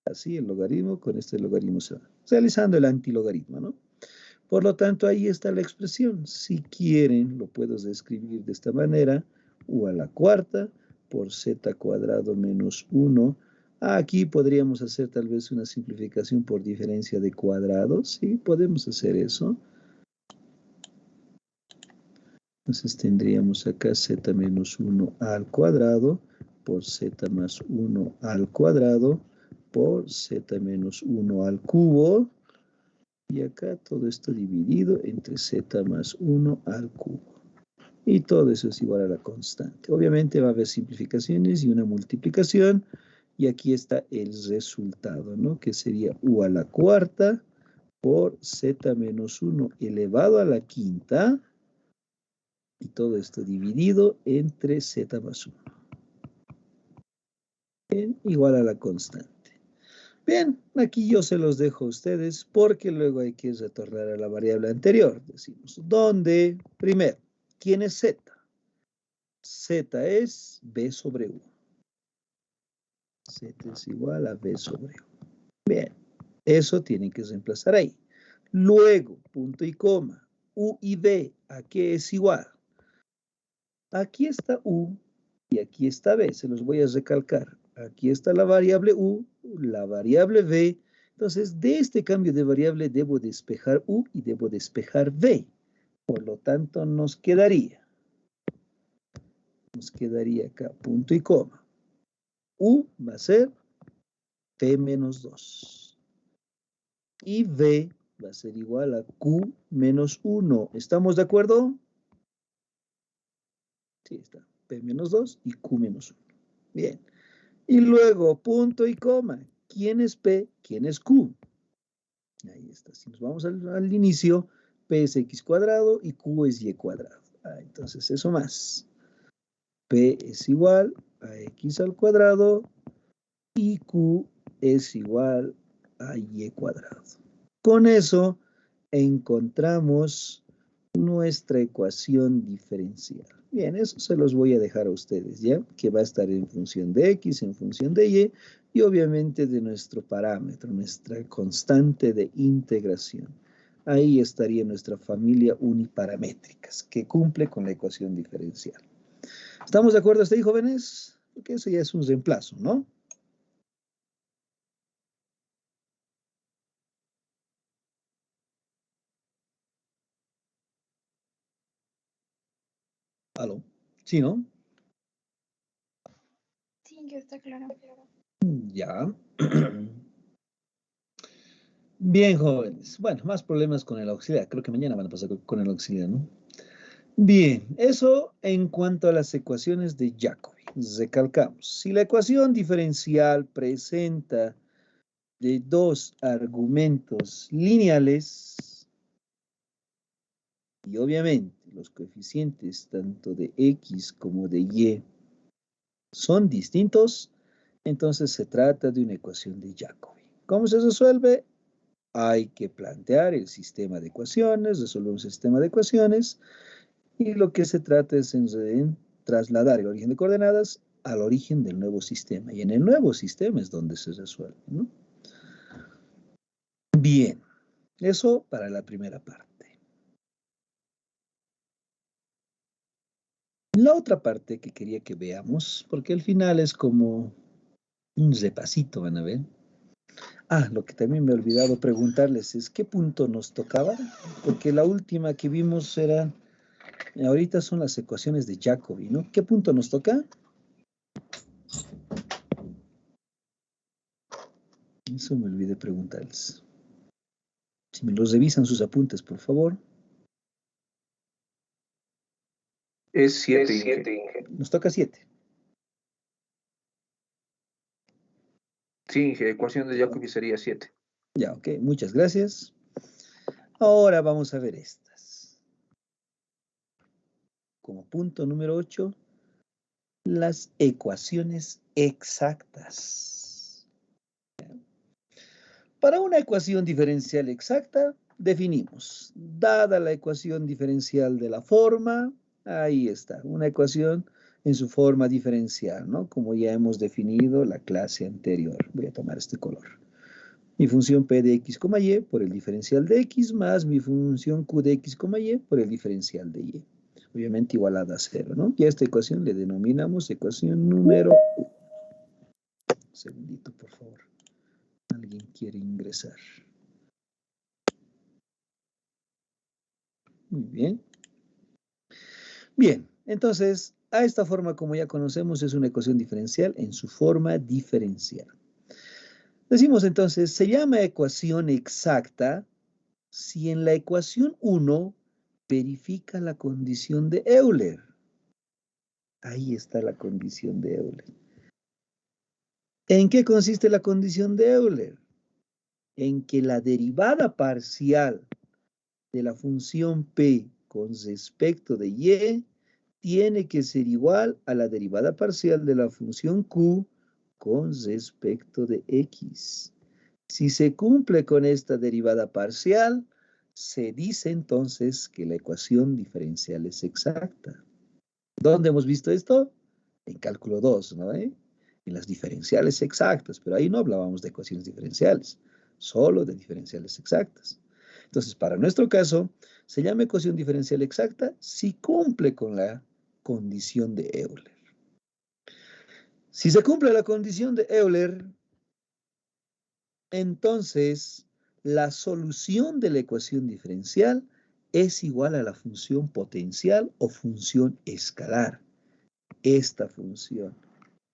Así el logaritmo con este logaritmo se va realizando el antilogaritmo, ¿no? Por lo tanto, ahí está la expresión. Si quieren, lo puedo escribir de esta manera. U a la cuarta por z cuadrado menos 1. Aquí podríamos hacer tal vez una simplificación por diferencia de cuadrados. Sí, podemos hacer eso. Entonces tendríamos acá z menos 1 al cuadrado por z más 1 al cuadrado por z menos 1 al cubo. Y acá todo esto dividido entre z más 1 al cubo. Y todo eso es igual a la constante. Obviamente va a haber simplificaciones y una multiplicación. Y aquí está el resultado, ¿no? Que sería u a la cuarta por z menos 1 elevado a la quinta. Y todo esto dividido entre z más 1. Bien, igual a la constante. Bien, aquí yo se los dejo a ustedes porque luego hay que retornar a la variable anterior. Decimos, ¿dónde? Primero, ¿quién es z? Z es b sobre u. Z es igual a b sobre u. Bien, eso tienen que reemplazar ahí. Luego, punto y coma, u y b, ¿a qué es igual? Aquí está u y aquí está b, se los voy a recalcar. Aquí está la variable u, la variable b. Entonces, de este cambio de variable debo despejar u y debo despejar b. Por lo tanto, nos quedaría acá punto y coma. U va a ser p menos 2. Y b va a ser igual a q menos 1. ¿Estamos de acuerdo? Sí, está. P menos 2 y q menos 1. Bien. Y luego, punto y coma. ¿Quién es P? ¿Quién es Q? Ahí está. Si nos vamos al inicio, P es X cuadrado y Q es Y cuadrado. Entonces, eso más. P es igual a X al cuadrado y Q es igual a Y cuadrado. Con eso, encontramos nuestra ecuación diferencial. Bien, eso se los voy a dejar a ustedes, ¿ya? Que va a estar en función de X, en función de y obviamente de nuestro parámetro, nuestra constante de integración. Ahí estaría nuestra familia uniparamétricas, que cumple con la ecuación diferencial. ¿Estamos de acuerdo hasta ahí, jóvenes? Porque eso ya es un reemplazo, ¿no? ¿Sí, no? Sí, que está claro. Ya. Bien, jóvenes. Bueno, más problemas con el auxiliar. Creo que mañana van a pasar con el auxiliar, ¿no? Bien, eso en cuanto a las ecuaciones de Jacobi. Recalcamos. Si la ecuación diferencial presenta de dos argumentos lineales y obviamente los coeficientes tanto de X como de Y son distintos, entonces se trata de una ecuación de Jacobi. ¿Cómo se resuelve? Hay que plantear el sistema de ecuaciones, resolver un sistema de ecuaciones, y lo que se trata es en trasladar el origen de coordenadas al origen del nuevo sistema. Y en el nuevo sistema es donde se resuelve, ¿no? Bien, eso para la primera parte. La otra parte que quería que veamos, porque al final es como un repasito, van a ver. Ah, lo que también me he olvidado preguntarles es qué punto nos tocaba, porque la última que vimos era, ahorita son las ecuaciones de Jacobi, ¿no? ¿Qué punto nos toca? Eso me olvidé preguntarles. Si me los revisan sus apuntes, por favor. Es 7, Inge. Nos toca 7. Sí, Inge, ecuación de Jacobi sería 7. Ya, ok, muchas gracias. Ahora vamos a ver estas. Como punto número 8, las ecuaciones exactas. Para una ecuación diferencial exacta, definimos, dada la ecuación diferencial de la forma, ahí está, una ecuación en su forma diferencial, ¿no? Como ya hemos definido la clase anterior. Voy a tomar este color. Mi función p de x, y por el diferencial de x más mi función q de x, y por el diferencial de y. Obviamente igualada a 0, ¿no? Y a esta ecuación le denominamos ecuación número 1. Un segundito, por favor. Alguien quiere ingresar. Muy bien. Bien, entonces, a esta forma, como ya conocemos, es una ecuación diferencial en su forma diferencial. Decimos entonces, se llama ecuación exacta si en la ecuación 1 verifica la condición de Euler. Ahí está la condición de Euler. ¿En qué consiste la condición de Euler? En que la derivada parcial de la función p con respecto de y tiene que ser igual a la derivada parcial de la función q con respecto de x. Si se cumple con esta derivada parcial, se dice entonces que la ecuación diferencial es exacta. ¿Dónde hemos visto esto? En cálculo 2, ¿no? En las diferenciales exactas, pero ahí no hablábamos de ecuaciones diferenciales, solo de diferenciales exactas. Entonces, para nuestro caso, se llama ecuación diferencial exacta si cumple con la condición de Euler. Si se cumple la condición de Euler, entonces la solución de la ecuación diferencial es igual a la función potencial o función escalar. Esta función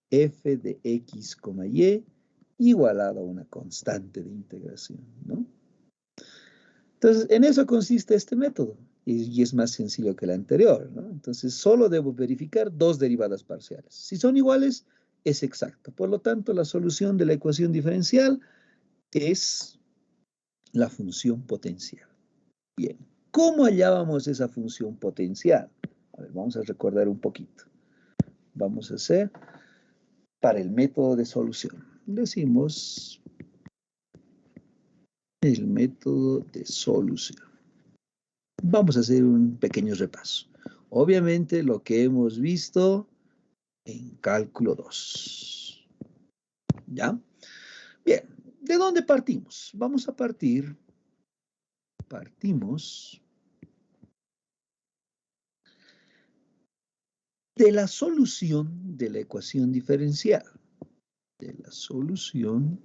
f de x, y igualado a una constante de integración, ¿no? Entonces, en eso consiste este método y es más sencillo que el anterior, ¿no? Entonces, solo debo verificar dos derivadas parciales. Si son iguales, es exacto. Por lo tanto, la solución de la ecuación diferencial es la función potencial. Bien, ¿cómo hallábamos esa función potencial? A ver, vamos a recordar un poquito. Vamos a hacer para el método de solución. Decimos el método de solución. Vamos a hacer un pequeño repaso. Obviamente lo que hemos visto en cálculo 2. ¿Ya? Bien, ¿de dónde partimos? Vamos a partimos de la solución de la ecuación diferencial. De la solución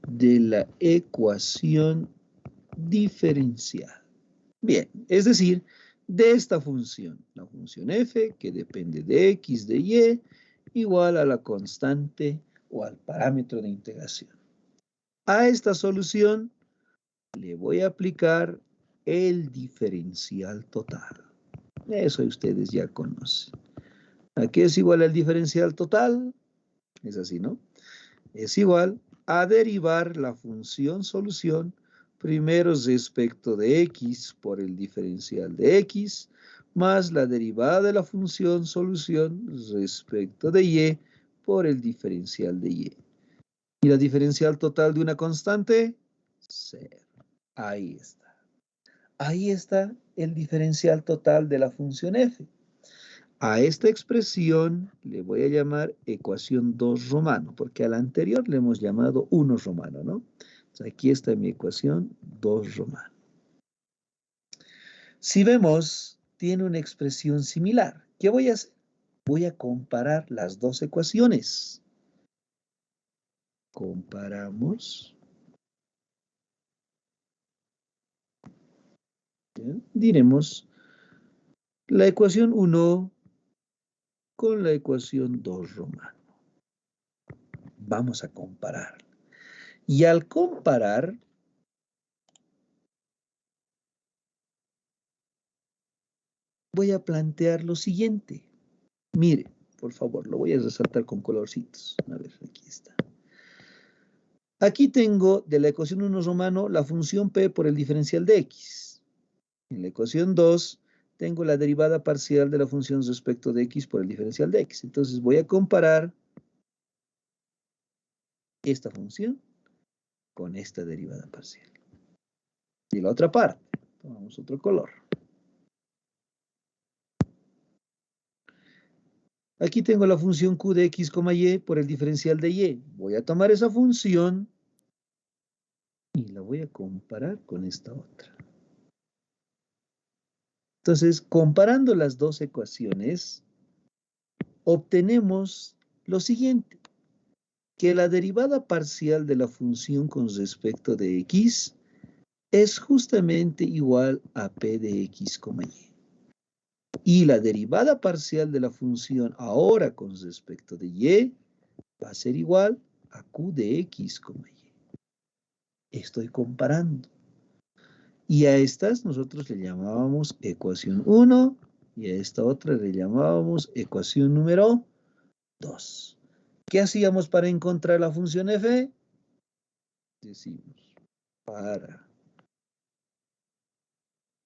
de la ecuación diferencial. Bien, es decir, de esta función, la función f, que depende de x, de y, igual a la constante o al parámetro de integración. A esta solución le voy a aplicar el diferencial total. Eso ustedes ya conocen. ¿A qué es igual al diferencial total? Es así, ¿no? Es igual a derivar la función solución primero respecto de x por el diferencial de x, más la derivada de la función solución respecto de y por el diferencial de y. ¿Y la diferencial total de una constante? 0. Ahí está. Ahí está el diferencial total de la función f. A esta expresión le voy a llamar ecuación 2 romano, porque a la anterior le hemos llamado 1 romano, ¿no? Entonces aquí está mi ecuación 2 romano. Si vemos, tiene una expresión similar. ¿Qué voy a hacer? Voy a comparar las dos ecuaciones. Comparamos. ¿Bien? Diremos la ecuación 1 con la ecuación 2 romano. Vamos a comparar. Y al comparar, voy a plantear lo siguiente. Mire, por favor, lo voy a resaltar con colorcitos. A ver, aquí está. Aquí tengo de la ecuación 1 romano la función p por el diferencial de x. En la ecuación 2 tengo la derivada parcial de la función respecto de x por el diferencial de x. Entonces voy a comparar esta función con esta derivada parcial. Y la otra parte, tomamos otro color. Aquí tengo la función q de x, y por el diferencial de y. Voy a tomar esa función y la voy a comparar con esta otra. Entonces, comparando las dos ecuaciones, obtenemos lo siguiente, que la derivada parcial de la función con respecto de x es justamente igual a p de x, y. Y la derivada parcial de la función ahora con respecto de y va a ser igual a q de x, y. Estoy comparando. Y a estas nosotros le llamábamos ecuación 1 y a esta otra le llamábamos ecuación número 2. ¿Qué hacíamos para encontrar la función f? Decimos, para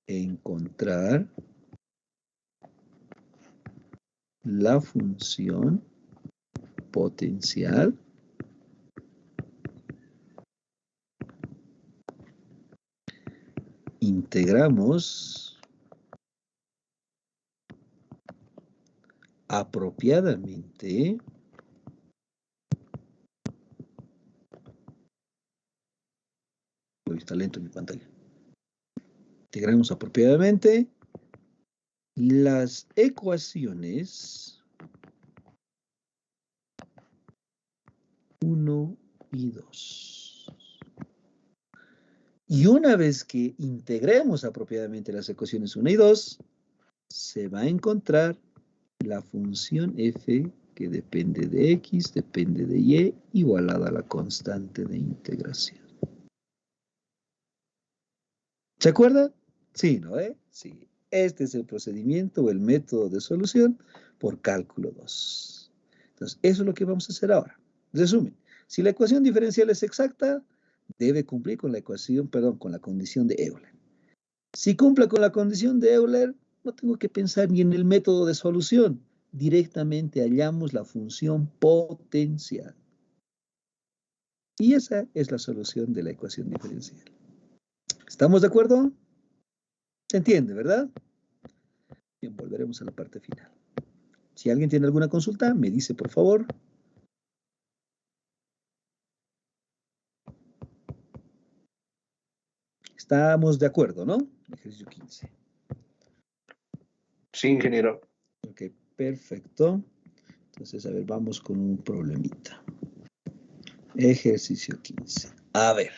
encontrar la función potencial integramos apropiadamente está lento mi pantalla. Integramos apropiadamente las ecuaciones 1 y 2. Y una vez que integremos apropiadamente las ecuaciones 1 y 2, se va a encontrar la función f que depende de x, depende de y, igualada a la constante de integración. ¿Se acuerdan? Sí, ¿no? Sí. Este es el procedimiento o el método de solución por cálculo 2. Entonces, eso es lo que vamos a hacer ahora. Resumen, si la ecuación diferencial es exacta, debe cumplir con la ecuación, perdón, con la condición de Euler. Si cumple con la condición de Euler, no tengo que pensar ni en el método de solución. Directamente hallamos la función potencial. Y esa es la solución de la ecuación diferencial. ¿Estamos de acuerdo? ¿Se entiende, verdad? Bien, volveremos a la parte final. Si alguien tiene alguna consulta, me dice, por favor. Estamos de acuerdo, ¿no? Ejercicio 15. Sí, ingeniero. Ok, perfecto. Entonces, a ver, vamos con un problemita. Ejercicio 15. A ver.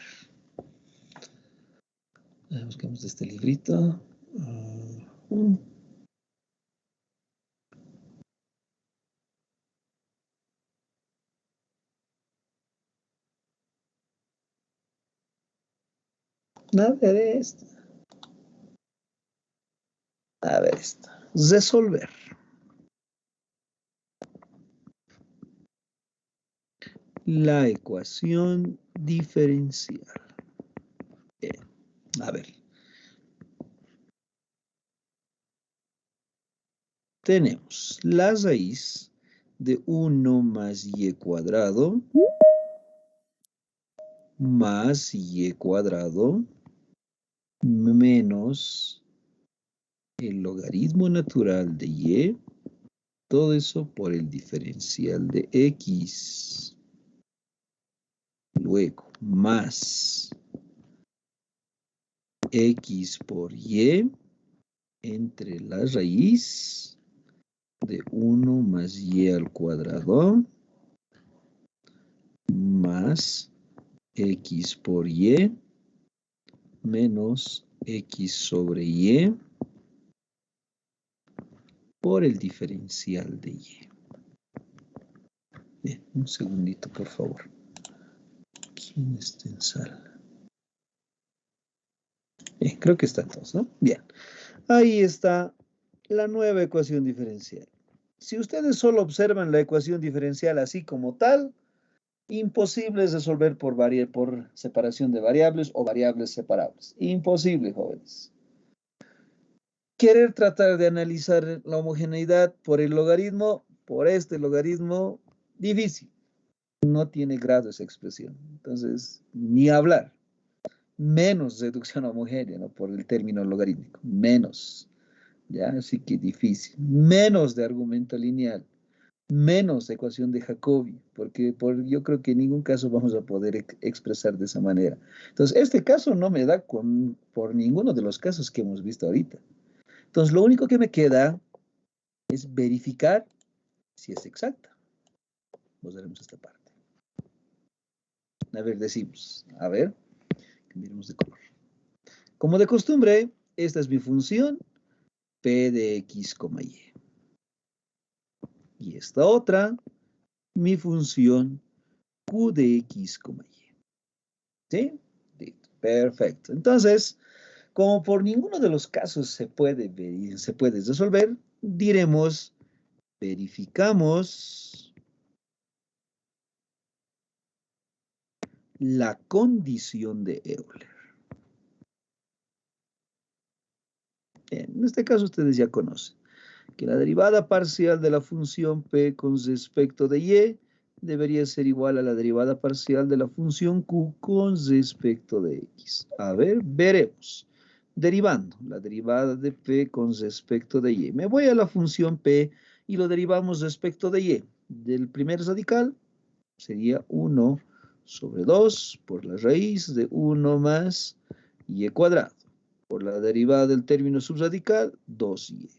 Buscamos este librito. A ver esto. A ver esto. Resolver. La ecuación diferencial. Bien. A ver. Tenemos la raíz de 1 más y cuadrado más y cuadrado menos el logaritmo natural de y, todo eso por el diferencial de x. Luego, más x por y entre la raíz de 1 más y al cuadrado más x por y menos x sobre y por el diferencial de y. Bien, un segundito, por favor. ¿Quién está en sala? Bien, creo que están todos, ¿no? Bien. Ahí está la nueva ecuación diferencial. Si ustedes solo observan la ecuación diferencial así como tal, imposible es resolver por separación de variables o variables separables. Imposible, jóvenes. Querer tratar de analizar la homogeneidad por el logaritmo, por este logaritmo, difícil. No tiene grado esa expresión. Entonces, ni hablar. Menos reducción homogénea, ¿no? Por el término logarítmico. Menos. ¿Ya? Así que difícil. Menos de argumento lineal. Menos ecuación de Jacobi, porque yo creo que en ningún caso vamos a poder expresar de esa manera. Entonces, este caso no me da por ninguno de los casos que hemos visto ahorita. Entonces, lo único que me queda es verificar si es exacta. Vamos a ver esta parte. A ver, decimos, a ver, cambiemos de color. Como de costumbre, esta es mi función, p de x, y. Y esta otra, mi función, q de x, y. ¿Sí? Perfecto. Entonces, como por ninguno de los casos se puede resolver, diremos, verificamos la condición de Euler. Bien, en este caso ustedes ya conocen que la derivada parcial de la función p con respecto de y debería ser igual a la derivada parcial de la función q con respecto de x. A ver, veremos. Derivando la derivada de p con respecto de y. Me voy a la función p y lo derivamos respecto de y. Del primer radical sería 1 sobre 2 por la raíz de 1 más y cuadrado. Por la derivada del término subradical, 2y.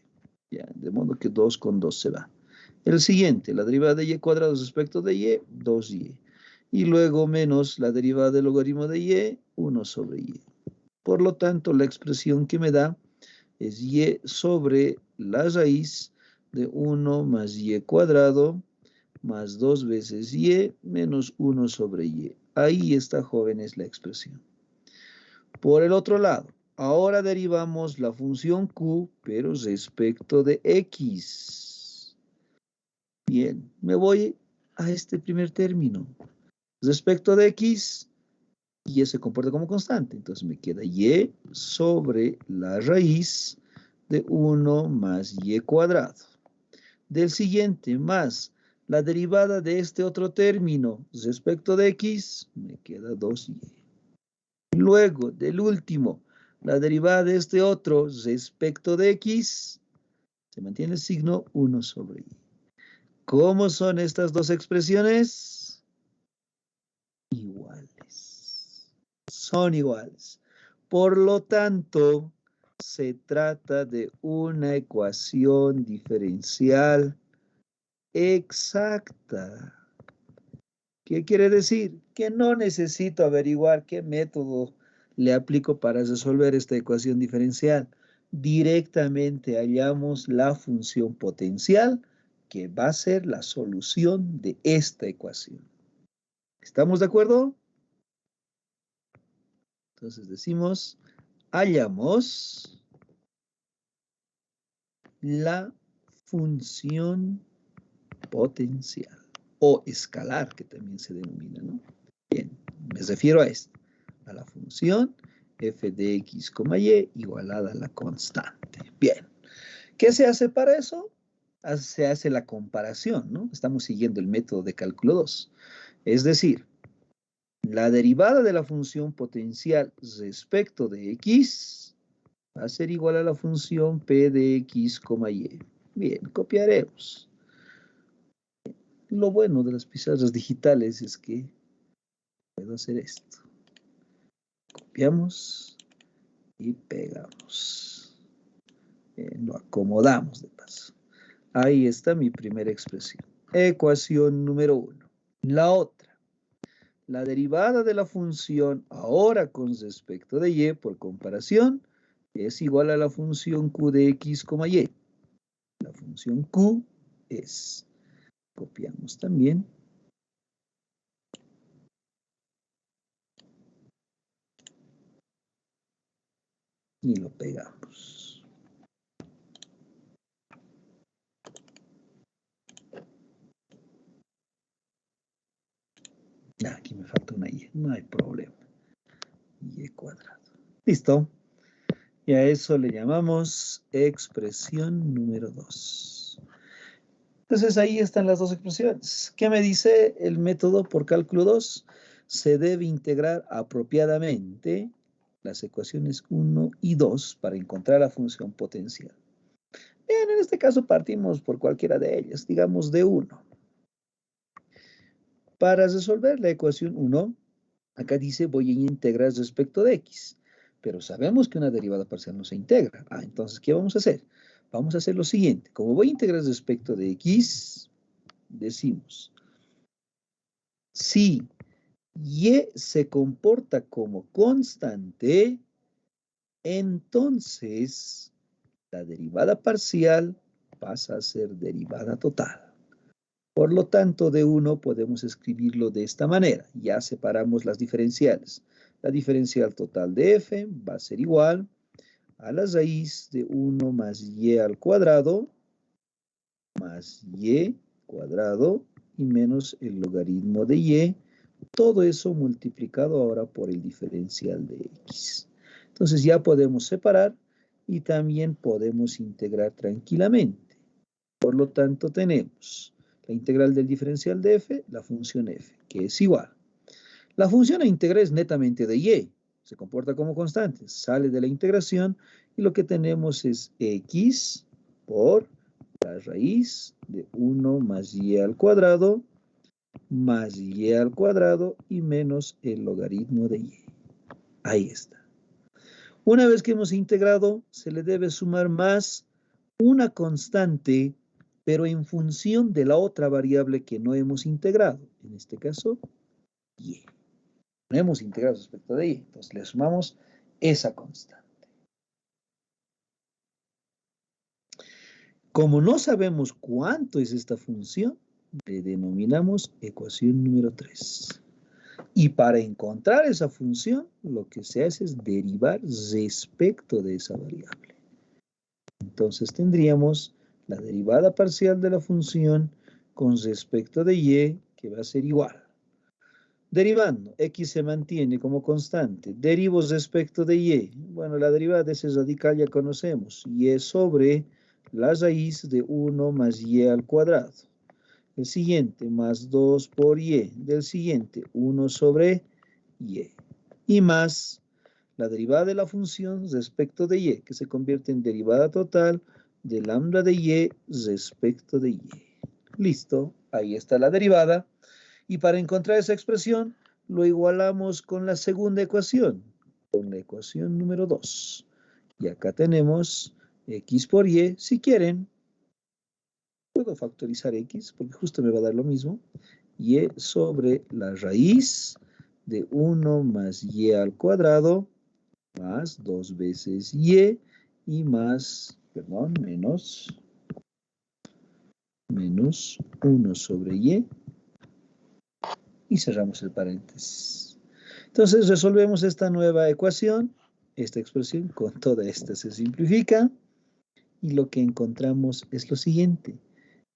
Ya, de modo que 2 con 2 se va. El siguiente, la derivada de y cuadrado respecto de y, 2y. Y luego menos la derivada del logaritmo de y, 1 sobre y. Por lo tanto, la expresión que me da es y sobre la raíz de 1 más y cuadrado más 2 veces y menos 1 sobre y. Ahí está, jóvenes, la expresión. Por el otro lado, ahora derivamos la función q, pero respecto de x. Bien, me voy a este primer término. Respecto de x, y se comporta como constante. Entonces me queda y sobre la raíz de 1 más y cuadrado. Del siguiente, más la derivada de este otro término respecto de x, me queda 2y. Luego, del último, la derivada de este otro respecto de x, se mantiene el signo 1 sobre y. ¿Cómo son estas dos expresiones? Iguales. Son iguales. Por lo tanto, se trata de una ecuación diferencial exacta. ¿Qué quiere decir? Que no necesito averiguar qué método le aplico para resolver esta ecuación diferencial. directamente hallamos la función potencial que va a ser la solución de esta ecuación. ¿Estamos de acuerdo? Entonces decimos, hallamos la función potencial o escalar, que también se denomina, ¿no? Bien, me refiero a esto, a la función f de x, y igualada a la constante. Bien, ¿qué se hace para eso? Se hace la comparación, ¿no? Estamos siguiendo el método de cálculo 2. Es decir, la derivada de la función potencial respecto de x va a ser igual a la función p de x, y. Bien, copiaremos. Lo bueno de las pizarras digitales es que puedo hacer esto. Copiamos y pegamos. Lo acomodamos de paso. Ahí está mi primera expresión. Ecuación número 1. La otra. La derivada de la función ahora con respecto de y por comparación es igual a la función q de x, y. La función q es, copiamos también, y lo pegamos. Aquí me falta una y, no hay problema. Y cuadrado. Listo. Y a eso le llamamos expresión número 2. Entonces ahí están las dos expresiones. ¿Qué me dice el método por cálculo 2? Se debe integrar apropiadamente las ecuaciones 1 y 2 para encontrar la función potencial. Bien, en este caso partimos por cualquiera de ellas, digamos de 1. Para resolver la ecuación 1, acá dice voy a integrar respecto de x, pero sabemos que una derivada parcial no se integra. Entonces, ¿qué vamos a hacer? Vamos a hacer lo siguiente. Como voy a integrar respecto de x, decimos, si y se comporta como constante, entonces la derivada parcial pasa a ser derivada total. Por lo tanto, de 1 podemos escribirlo de esta manera. Ya separamos las diferenciales. La diferencial total de f va a ser igual a la raíz de 1 más y al cuadrado más y cuadrado y menos el logaritmo de y. Todo eso multiplicado ahora por el diferencial de x. Entonces ya podemos separar y también podemos integrar tranquilamente. Por lo tanto, tenemos la integral del diferencial de f, la función f, que es igual. La función a integrar es netamente de y. Se comporta como constante. Sale de la integración y lo que tenemos es x por la raíz de 1 más y al cuadrado más y al cuadrado y menos el logaritmo de y. Ahí está. Una vez que hemos integrado, se le debe sumar más una constante, pero en función de la otra variable que no hemos integrado. En este caso, y. No hemos integrado respecto de y. Entonces le sumamos esa constante. Como no sabemos cuánto es esta función, le denominamos ecuación número 3. Y para encontrar esa función, lo que se hace es derivar respecto de esa variable. Entonces tendríamos la derivada parcial de la función con respecto de y, que va a ser igual. Derivando, x se mantiene como constante. Derivo respecto de y. Bueno, la derivada de ese radical ya conocemos. Y sobre la raíz de 1 más y al cuadrado. El siguiente, más 2 por y. Del siguiente, 1 sobre y. Y más la derivada de la función respecto de y, que se convierte en derivada total de lambda de y respecto de y. Listo, ahí está la derivada. Y para encontrar esa expresión, lo igualamos con la segunda ecuación, con la ecuación número 2. Y acá tenemos x por y. Si quieren, puedo factorizar x, porque justo me va a dar lo mismo. Y sobre la raíz de 1 más y al cuadrado, más 2 veces y y más, perdón, menos 1 sobre y. Y cerramos el paréntesis. Entonces resolvemos esta nueva ecuación, esta expresión, con toda esta se simplifica. Y lo que encontramos es lo siguiente,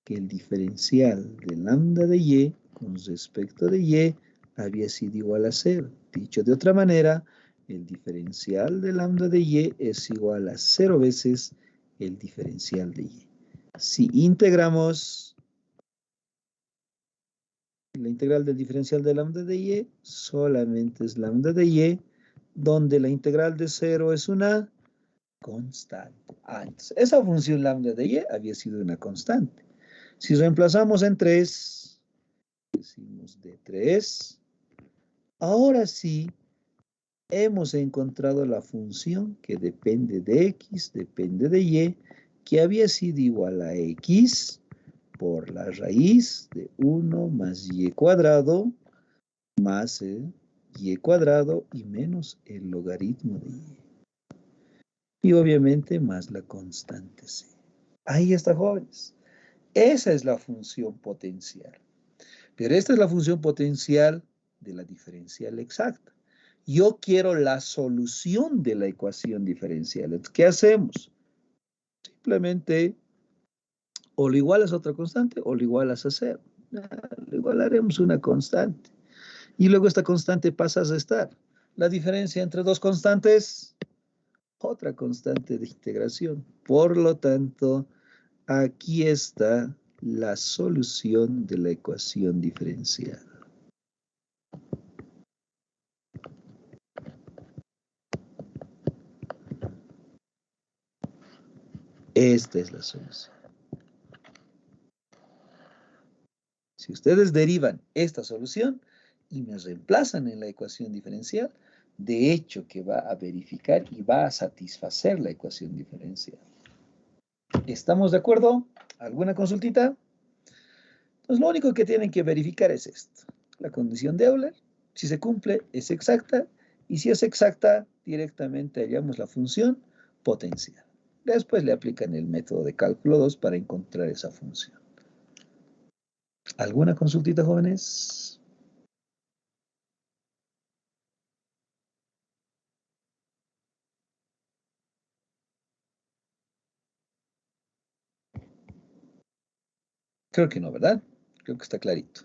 que el diferencial de lambda de y con respecto de y había sido igual a 0. Dicho de otra manera, el diferencial de lambda de y es igual a 0 veces el diferencial de y. Si integramos la integral del diferencial de lambda de y, solamente es lambda de y, donde la integral de 0 es una constante. Entonces, esa función lambda de y había sido una constante. Si reemplazamos en 3, decimos de 3, ahora sí hemos encontrado la función que depende de x, depende de y, que había sido igual a x por la raíz de 1 más y cuadrado más y cuadrado y menos el logaritmo de y. Y obviamente más la constante c. Ahí está, jóvenes. Esa es la función potencial. Pero esta es la función potencial de la diferencial exacta. Yo quiero la solución de la ecuación diferencial. Entonces, ¿qué hacemos? Simplemente o lo igualas a otra constante o lo igualas a 0. Lo igualaremos una constante. Y luego esta constante pasa a restar. La diferencia entre dos constantes, otra constante de integración. Por lo tanto, aquí está la solución de la ecuación diferencial. Esta es la solución. Si ustedes derivan esta solución y me reemplazan en la ecuación diferencial, de hecho que va a verificar y va a satisfacer la ecuación diferencial. ¿Estamos de acuerdo? ¿Alguna consultita? Entonces, lo único que tienen que verificar es esto. La condición de Euler, si se cumple, es exacta. Y si es exacta, directamente hallamos la función potencial. Después le aplican el método de cálculo 2 para encontrar esa función. ¿Alguna consultita, jóvenes? Creo que no, ¿verdad? Creo que está clarito.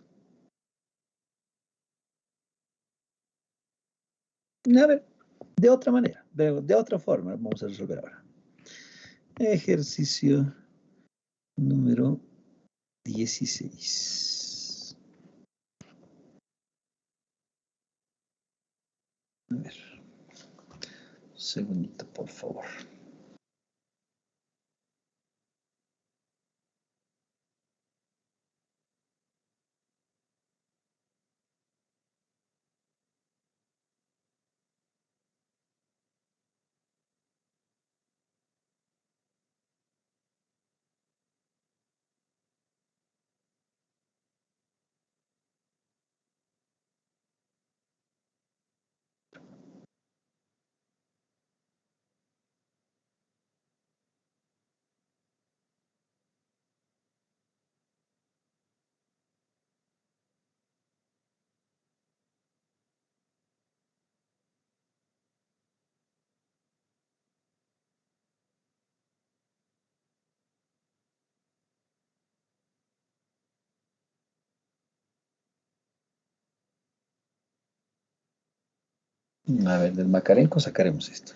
A ver, de otra manera, de otra forma, vamos a resolver ahora. Ejercicio número 16. A ver, un segundito, por favor. A ver, del macarenco sacaremos esto.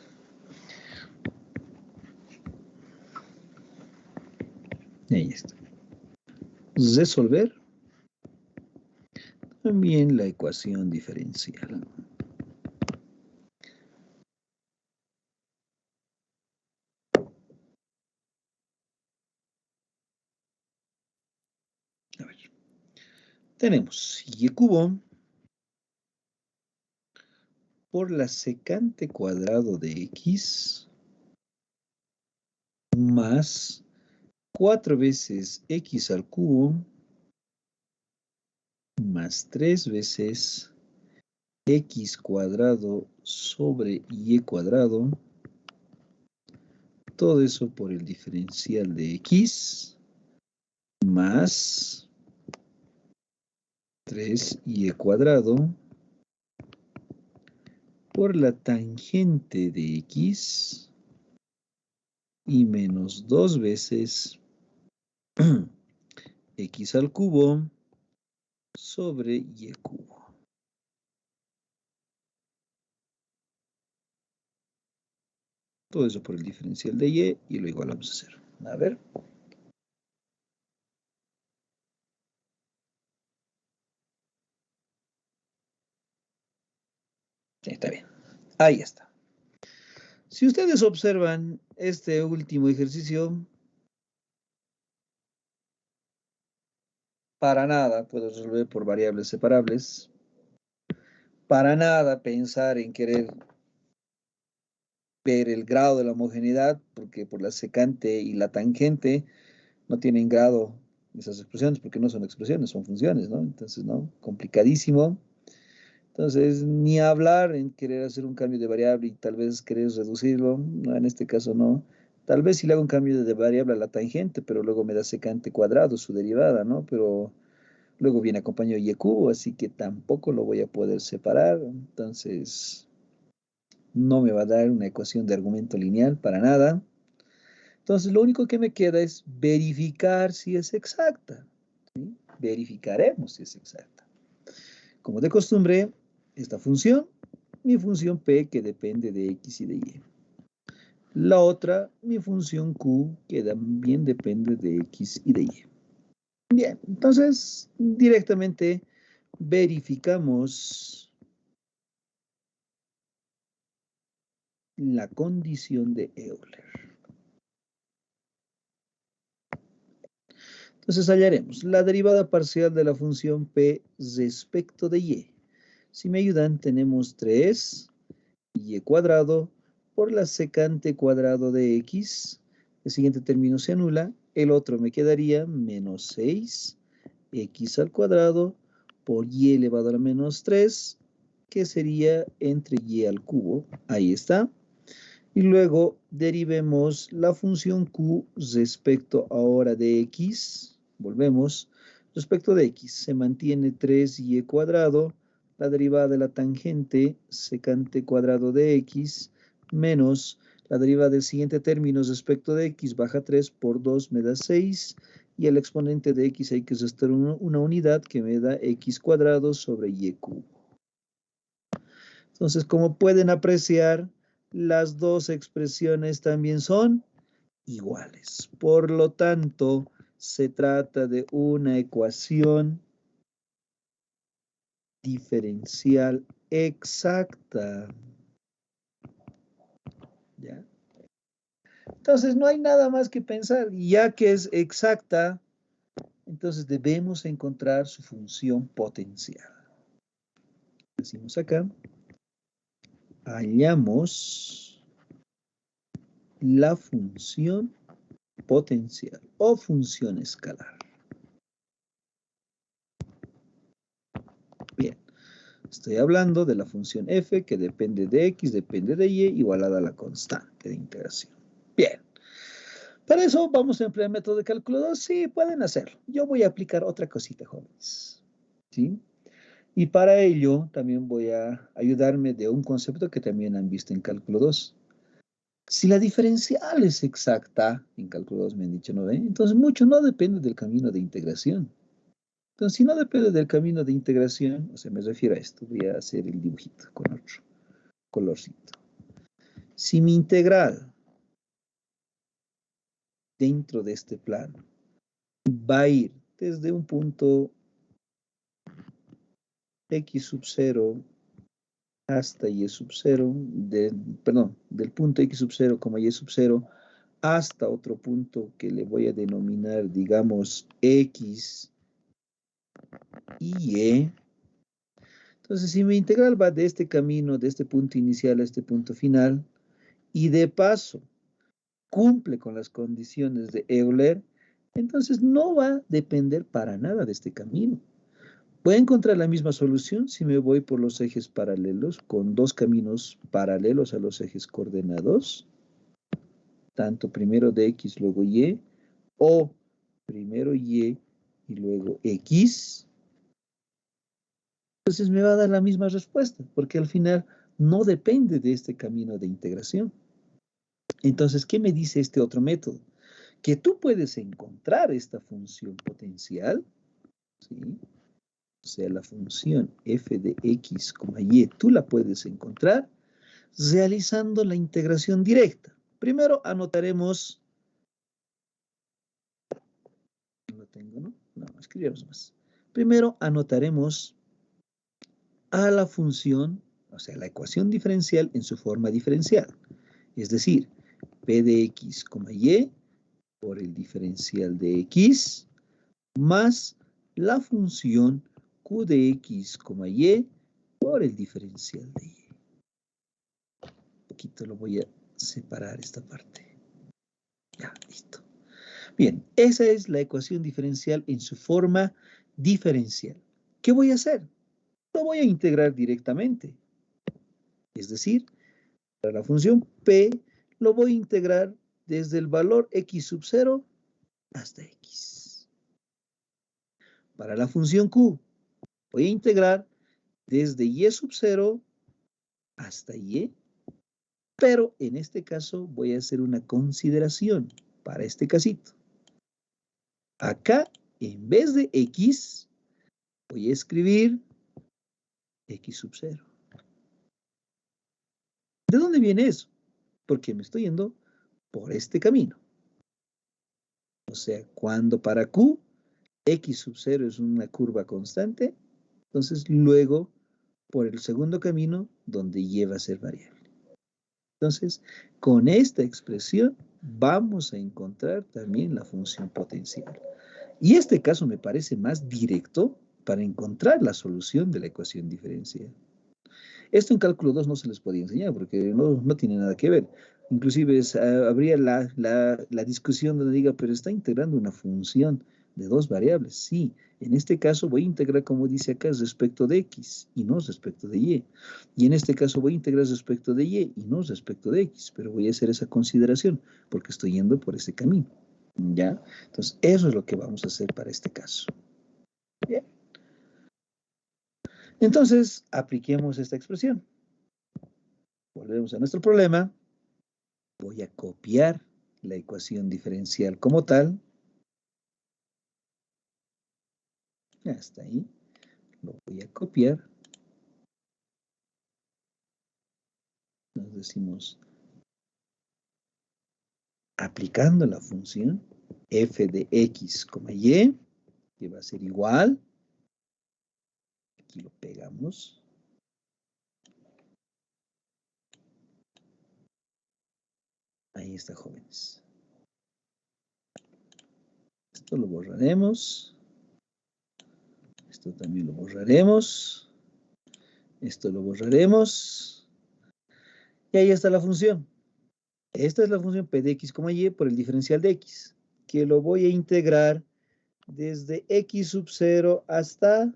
Y ahí está. Resolver también la ecuación diferencial. A ver. Tenemos y cubo por la secante cuadrado de x más 4 veces x al cubo más 3 veces x cuadrado sobre y cuadrado Todo eso por el diferencial de x más 3y cuadrado por la tangente de x y menos 2 veces x al cubo sobre y cubo. Todo eso por el diferencial de y lo igualamos a 0. A ver. Sí, está bien. Ahí está. Si ustedes observan este último ejercicio, para nada puedo resolver por variables separables. Para nada pensar en querer ver el grado de la homogeneidad, porque por la secante y la tangente no tienen grado esas expresiones, porque no son expresiones, son funciones, ¿no? Entonces, ¿no? Complicadísimo. Entonces, ni hablar en querer hacer un cambio de variable y tal vez querer reducirlo, no, en este caso no. Tal vez si le hago un cambio de variable a la tangente, pero luego me da secante cuadrado, su derivada, ¿no? Pero luego viene acompañado de y cubo, así que tampoco lo voy a poder separar. Entonces, no me va a dar una ecuación de argumento lineal para nada. Entonces, lo único que me queda es verificar si es exacta. ¿Sí? Verificaremos si es exacta. Como de costumbre, esta función, mi función p que depende de x y de y. La otra, mi función q, que también depende de x y de y. Bien, entonces directamente verificamos la condición de Euler. Entonces hallaremos la derivada parcial de la función p respecto de y. Si me ayudan, tenemos 3y cuadrado por la secante cuadrado de x. El siguiente término se anula. El otro me quedaría menos 6x al cuadrado por y elevado a la menos 3, que sería entre y al cubo. Ahí está. Y luego derivemos la función q respecto ahora de x. Volvemos. Respecto de x, se mantiene 3y cuadrado, la derivada de la tangente, secante cuadrado de x, menos la derivada del siguiente término respecto de x, baja 3 por 2 me da 6, y el exponente de x hay que restar una unidad que me da x cuadrado sobre y cubo. Entonces, como pueden apreciar, las dos expresiones también son iguales. Por lo tanto, se trata de una ecuación diferencial exacta. ¿Ya? Entonces, no hay nada más que pensar. Ya que es exacta, entonces debemos encontrar su función potencial. Decimos acá, hallamos la función potencial o función escalar. Bien, estoy hablando de la función f que depende de x, depende de y, igualada a la constante de integración. Bien, para eso vamos a emplear el método de cálculo 2. Sí, pueden hacerlo. Yo voy a aplicar otra cosita, jóvenes. ¿Sí? Y para ello también voy a ayudarme de un concepto que también han visto en cálculo 2. Si la diferencial es exacta, en cálculo 2 me han dicho, ¿no ven? Entonces mucho no depende del camino de integración. Entonces, si no depende del camino de integración, o sea, me refiero a esto, voy a hacer el dibujito con otro colorcito. Si mi integral dentro de este plano va a ir desde un punto x sub 0 hasta y sub 0, del punto x sub 0, y sub 0, hasta otro punto que le voy a denominar, digamos, x y y. Entonces, si mi integral va de este camino, de este punto inicial a este punto final, y de paso cumple con las condiciones de Euler, entonces no va a depender para nada de este camino. Voy a encontrar la misma solución si me voy por los ejes paralelos, con dos caminos paralelos a los ejes coordenados. tanto primero de X, luego Y, o primero Y y luego X, entonces me va a dar la misma respuesta, porque al final no depende de este camino de integración. Entonces, ¿qué me dice este otro método? Que tú puedes encontrar esta función potencial, ¿sí? O sea, la función f de x, y, tú la puedes encontrar realizando la integración directa. Primero anotaremos, no lo tengo, ¿no? No, escribiremos más. Primero anotaremos a la función, o sea, la ecuación diferencial en su forma diferencial. Es decir, p de x, y por el diferencial de x más la función q de x, y por el diferencial de y. Un poquito lo voy a separar esta parte. Ya, listo. Bien, esa es la ecuación diferencial en su forma diferencial. ¿Qué voy a hacer? Lo voy a integrar directamente. Es decir, para la función p lo voy a integrar desde el valor x sub 0 hasta x. Para la función q voy a integrar desde y sub 0 hasta y, pero en este caso voy a hacer una consideración para este casito. Acá, en vez de x, voy a escribir x sub 0. ¿De dónde viene eso? Porque me estoy yendo por este camino. O sea, cuando para q, x sub 0 es una curva constante, entonces luego por el segundo camino donde y va a ser variable. Entonces, con esta expresión vamos a encontrar también la función potencial. Y este caso me parece más directo para encontrar la solución de la ecuación diferencial. Esto en cálculo 2 no se les podía enseñar porque no tiene nada que ver. Inclusive habría la discusión donde diga, pero está integrando una función de dos variables. Sí, en este caso voy a integrar, como dice acá, respecto de x y no respecto de y. Y en este caso voy a integrar respecto de y y no respecto de x, pero voy a hacer esa consideración porque estoy yendo por ese camino. ¿Ya? Entonces, eso es lo que vamos a hacer para este caso. Bien. Entonces, apliquemos esta expresión. Volvemos a nuestro problema. Voy a copiar la ecuación diferencial como tal. Hasta ahí. Lo voy a copiar. Nos decimos, aplicando la función f de x, y, que va a ser igual. Aquí lo pegamos. Ahí está, jóvenes. Esto lo borraremos. Esto también lo borraremos. Esto lo borraremos. Y ahí está la función. Esta es la función p de x, y por el diferencial de x, que lo voy a integrar desde x sub 0 hasta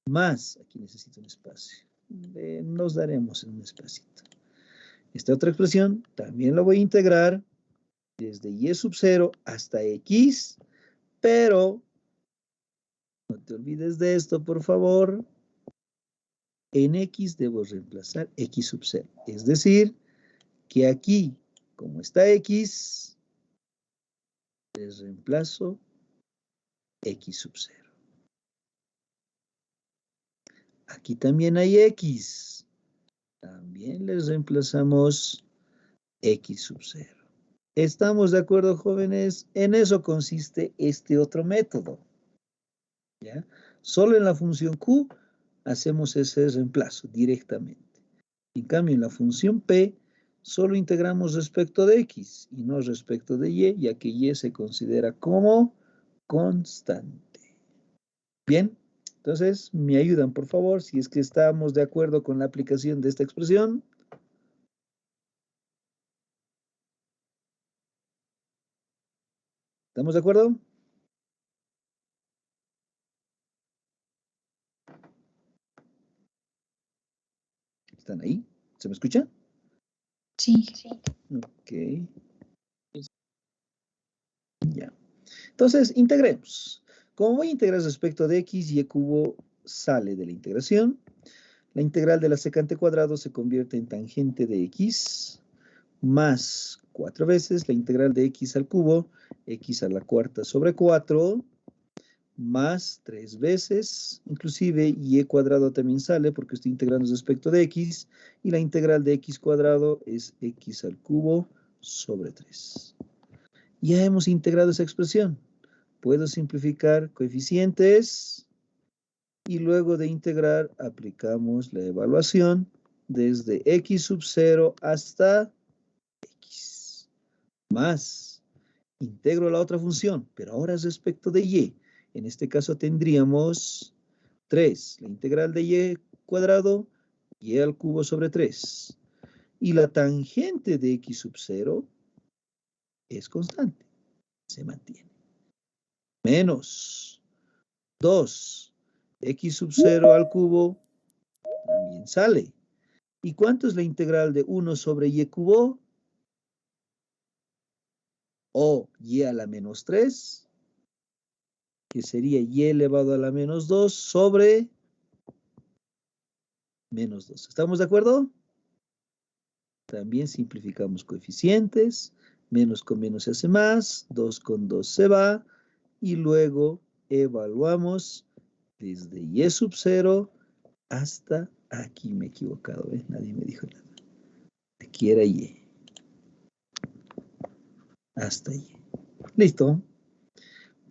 más. Aquí necesito un espacio. Nos daremos en un espacito. Esta otra expresión también la voy a integrar desde y sub 0 hasta x, pero no te olvides de esto, por favor. En x debo reemplazar x sub 0. Es decir, que aquí, como está x, les reemplazo x sub 0. Aquí también hay x. También les reemplazamos x sub 0. ¿Estamos de acuerdo, jóvenes? En eso consiste este otro método. ¿Ya? Solo en la función q hacemos ese reemplazo directamente. En cambio, en la función p solo integramos respecto de x y no respecto de y, ya que y se considera como constante. Bien, entonces me ayudan, por favor, si es que estamos de acuerdo con la aplicación de esta expresión. ¿Estamos de acuerdo? ¿Están ahí? ¿Se me escucha? Sí. Ok. Ya. Entonces, integremos. Como voy a integrar respecto de x, y cubo sale de la integración. La integral de la secante cuadrado se convierte en tangente de x más 4 veces la integral de x al cubo, x a la cuarta sobre 4, más 3 veces, inclusive y cuadrado también sale porque estoy integrando respecto de x, y la integral de x cuadrado es x al cubo sobre 3. Ya hemos integrado esa expresión. Puedo simplificar coeficientes y luego de integrar aplicamos la evaluación desde x sub 0 hasta x. Más, integro la otra función, pero ahora respecto de y. En este caso tendríamos 3, la integral de y cuadrado, y al cubo sobre 3. Y la tangente de x sub 0 es constante, se mantiene. Menos 2, x sub 0 al cubo también sale. ¿Y cuánto es la integral de 1 sobre y cubo? O y a la menos 3, que sería y elevado a la menos 2 sobre menos 2. ¿Estamos de acuerdo? También simplificamos coeficientes. Menos con menos se hace más. 2 con 2 se va. Y luego evaluamos desde y sub 0 hasta aquí. Me he equivocado, ¿eh? Nadie me dijo nada. Aquí era y. Hasta y. Listo.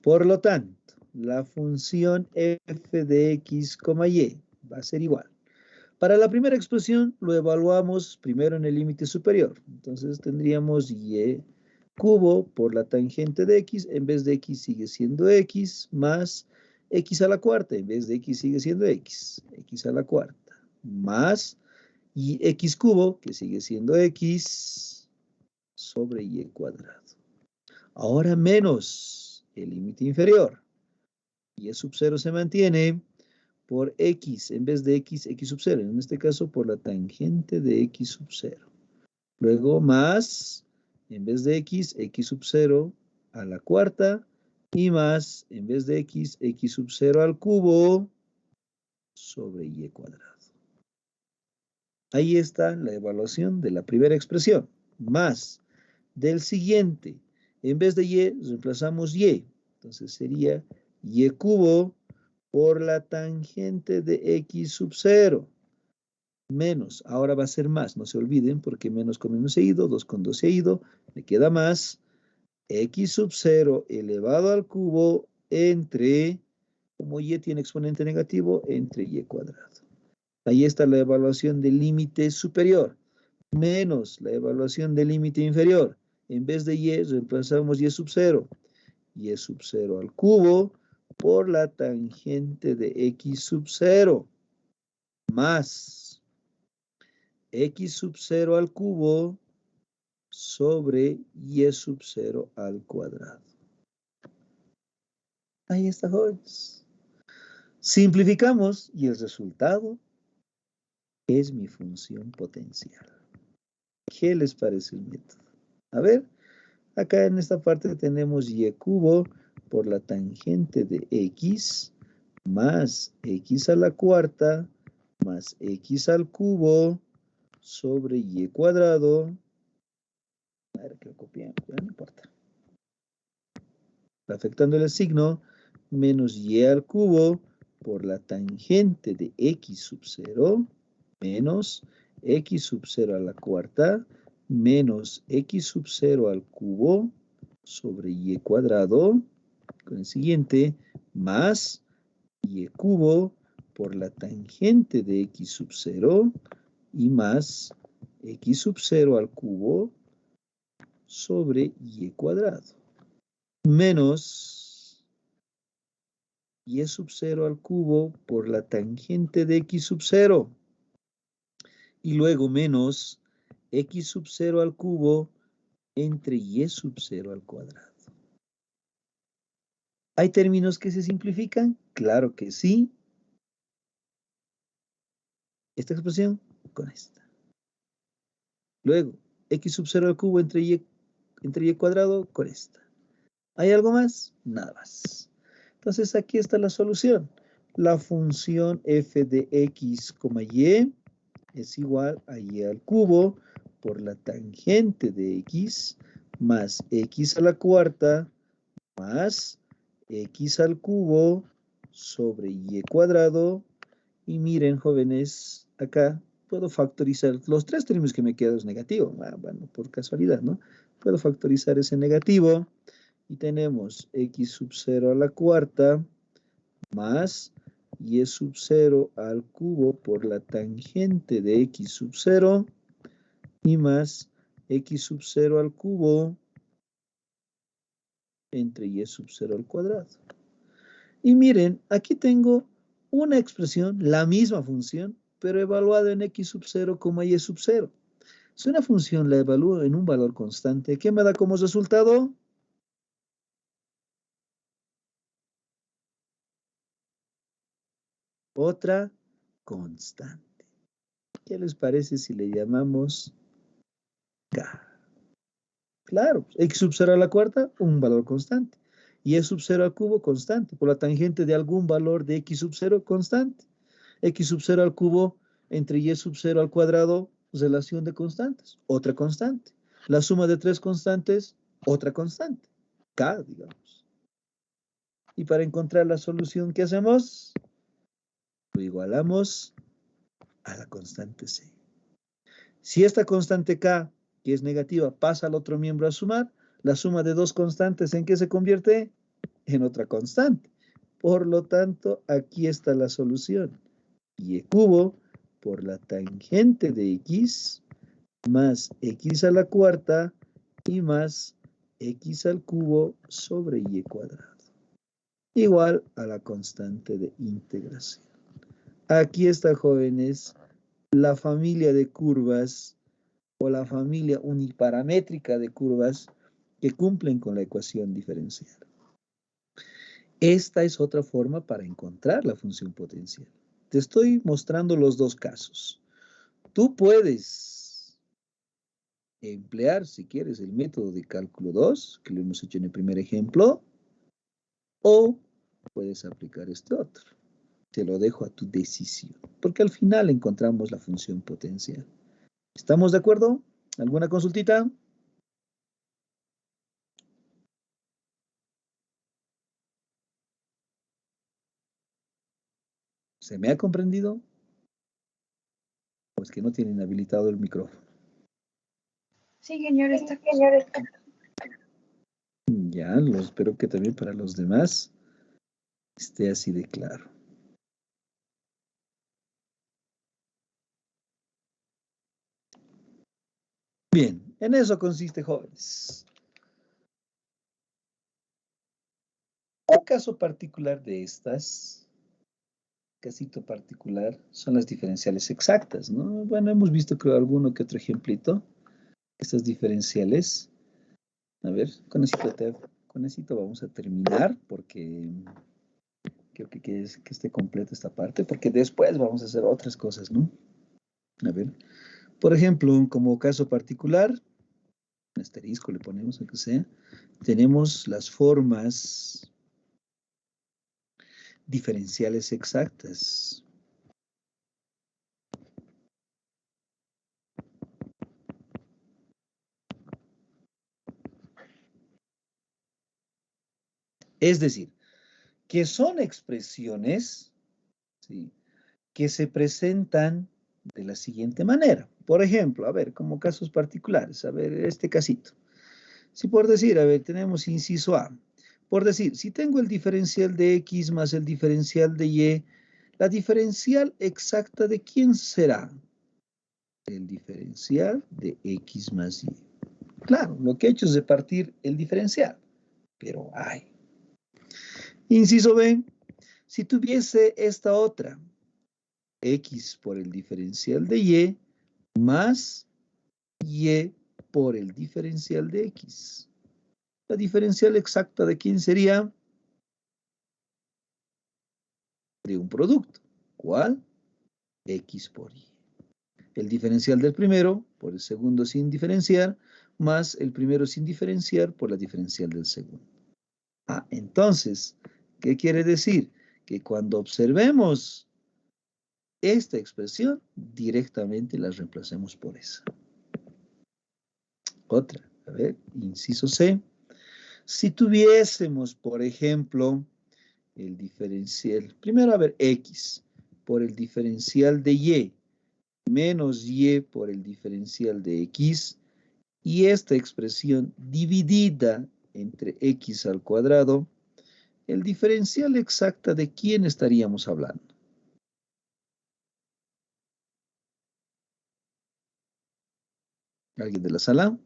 Por lo tanto, la función f de x, y va a ser igual. Para la primera expresión lo evaluamos primero en el límite superior. Entonces tendríamos y cubo por la tangente de x. En vez de x sigue siendo x más x a la cuarta. En vez de x sigue siendo x. X a la cuarta. Más y x cubo, que sigue siendo x sobre y cuadrado. Ahora menos el límite inferior. Y sub 0 se mantiene por x, en vez de x, x sub 0. En este caso, por la tangente de x sub 0. Luego más, en vez de x, x sub 0 a la cuarta. Y más, en vez de x, x sub 0 al cubo sobre y cuadrado. Ahí está la evaluación de la primera expresión. Más del siguiente. En vez de y, reemplazamos y. Entonces sería y cubo por la tangente de x sub 0. Menos, ahora va a ser más, no se olviden, porque menos con menos se ha ido, 2 con 2 se ha ido, me queda más, x sub 0 elevado al cubo entre, como y tiene exponente negativo, entre y cuadrado. Ahí está la evaluación del límite superior, menos la evaluación del límite inferior. En vez de y, reemplazamos y sub 0. Y sub 0 al cubo por la tangente de x sub 0. Más x sub 0 al cubo sobre y sub 0 al cuadrado. Ahí está, jóvenes. Simplificamos y el resultado es mi función potencial. ¿Qué les parece el método? A ver, acá en esta parte tenemos y cubo por la tangente de x más x a la cuarta más x al cubo sobre y cuadrado. A ver, que lo copiamos, ya no importa. Afectando el signo, menos y al cubo por la tangente de x sub 0, menos x sub 0 a la cuarta, menos x sub 0 al cubo sobre y cuadrado, con el siguiente, más y cubo por la tangente de x sub 0 y más x sub 0 al cubo sobre y cuadrado. Menos y sub 0 al cubo por la tangente de x sub 0. Y luego menos x sub 0 al cubo entre y sub 0 al cuadrado. ¿Hay términos que se simplifican? Claro que sí. Esta expresión con esta. Luego, X sub 0 al cubo entre y cuadrado con esta. ¿Hay algo más? Nada más. Entonces aquí está la solución. La función f de x, y es igual a y al cubo por la tangente de x más x a la cuarta más x al cubo sobre y cuadrado. Y miren, jóvenes, acá puedo factorizar. Los tres términos que me quedan es negativo. Ah, bueno, por casualidad, ¿no? Puedo factorizar ese negativo. Y tenemos x sub 0 a la cuarta más y sub 0 al cubo por la tangente de x sub 0 y más x sub 0 al cubo entre y sub 0 al cuadrado. Y miren, aquí tengo una expresión, la misma función, pero evaluada en x sub 0, y sub 0. Si una función la evalúo en un valor constante, ¿qué me da como resultado? Otra constante. ¿Qué les parece si le llamamos K? Claro, x sub 0 a la cuarta, un valor constante. Y sub 0 al cubo, constante. Por la tangente de algún valor de x sub 0, constante. X sub 0 al cubo entre y sub 0 al cuadrado, relación de constantes. Otra constante. La suma de tres constantes, otra constante. K, digamos. Y para encontrar la solución, ¿qué hacemos? Lo igualamos a la constante C. Si esta constante K, que es negativa, pasa al otro miembro a sumar, la suma de dos constantes, ¿en qué se convierte? En otra constante. Por lo tanto, aquí está la solución. Y cubo por la tangente de x más x a la cuarta y más x al cubo sobre y cuadrado. Igual a la constante de integración. Aquí está, jóvenes, la familia de curvas o la familia uniparamétrica de curvas que cumplen con la ecuación diferencial. Esta es otra forma para encontrar la función potencial. Te estoy mostrando los dos casos. Tú puedes emplear, si quieres, el método de cálculo 2, que lo hemos hecho en el primer ejemplo, o puedes aplicar este otro. Te lo dejo a tu decisión, porque al final encontramos la función potencial. ¿Estamos de acuerdo? ¿Alguna consultita? ¿Se me ha comprendido? ¿O es que no tienen habilitado el micrófono? Sí, ingeniero, está. Ya, lo espero que también para los demás esté así de claro. Bien, en eso consiste, jóvenes. Un caso particular de estas, casito particular, son las diferenciales exactas, ¿no? Bueno, hemos visto, creo, alguno que otro ejemplito. Estas diferenciales. A ver, con eso vamos a terminar, porque creo que esté completa esta parte, porque después vamos a hacer otras cosas, ¿no? A ver, por ejemplo, como caso particular, un asterisco le ponemos, aunque sea, tenemos las formas diferenciales exactas. Es decir, que son expresiones, ¿sí?, que se presentan de la siguiente manera. Por ejemplo, a ver, como casos particulares, a ver, este casito. Si por decir, a ver, tenemos inciso A. Por decir, si tengo el diferencial de x más el diferencial de y, ¿la diferencial exacta de quién será? El diferencial de x más y. Claro, lo que he hecho es de partir el diferencial, pero hay. Inciso B, si tuviese esta otra, x por el diferencial de y más y por el diferencial de x. La diferencial exacta de quién sería? De un producto. ¿Cuál? X por y. El diferencial del primero por el segundo sin diferenciar, más el primero sin diferenciar por la diferencial del segundo. Ah, entonces, ¿qué quiere decir? Que cuando observemos esta expresión, directamente la reemplacemos por esa. Otra, a ver, inciso C. Si tuviésemos, por ejemplo, el diferencial, primero a ver, x por el diferencial de y, menos y por el diferencial de x, y esta expresión dividida entre x al cuadrado, el diferencial exacta de quién estaríamos hablando. ¿Alguien de la sala?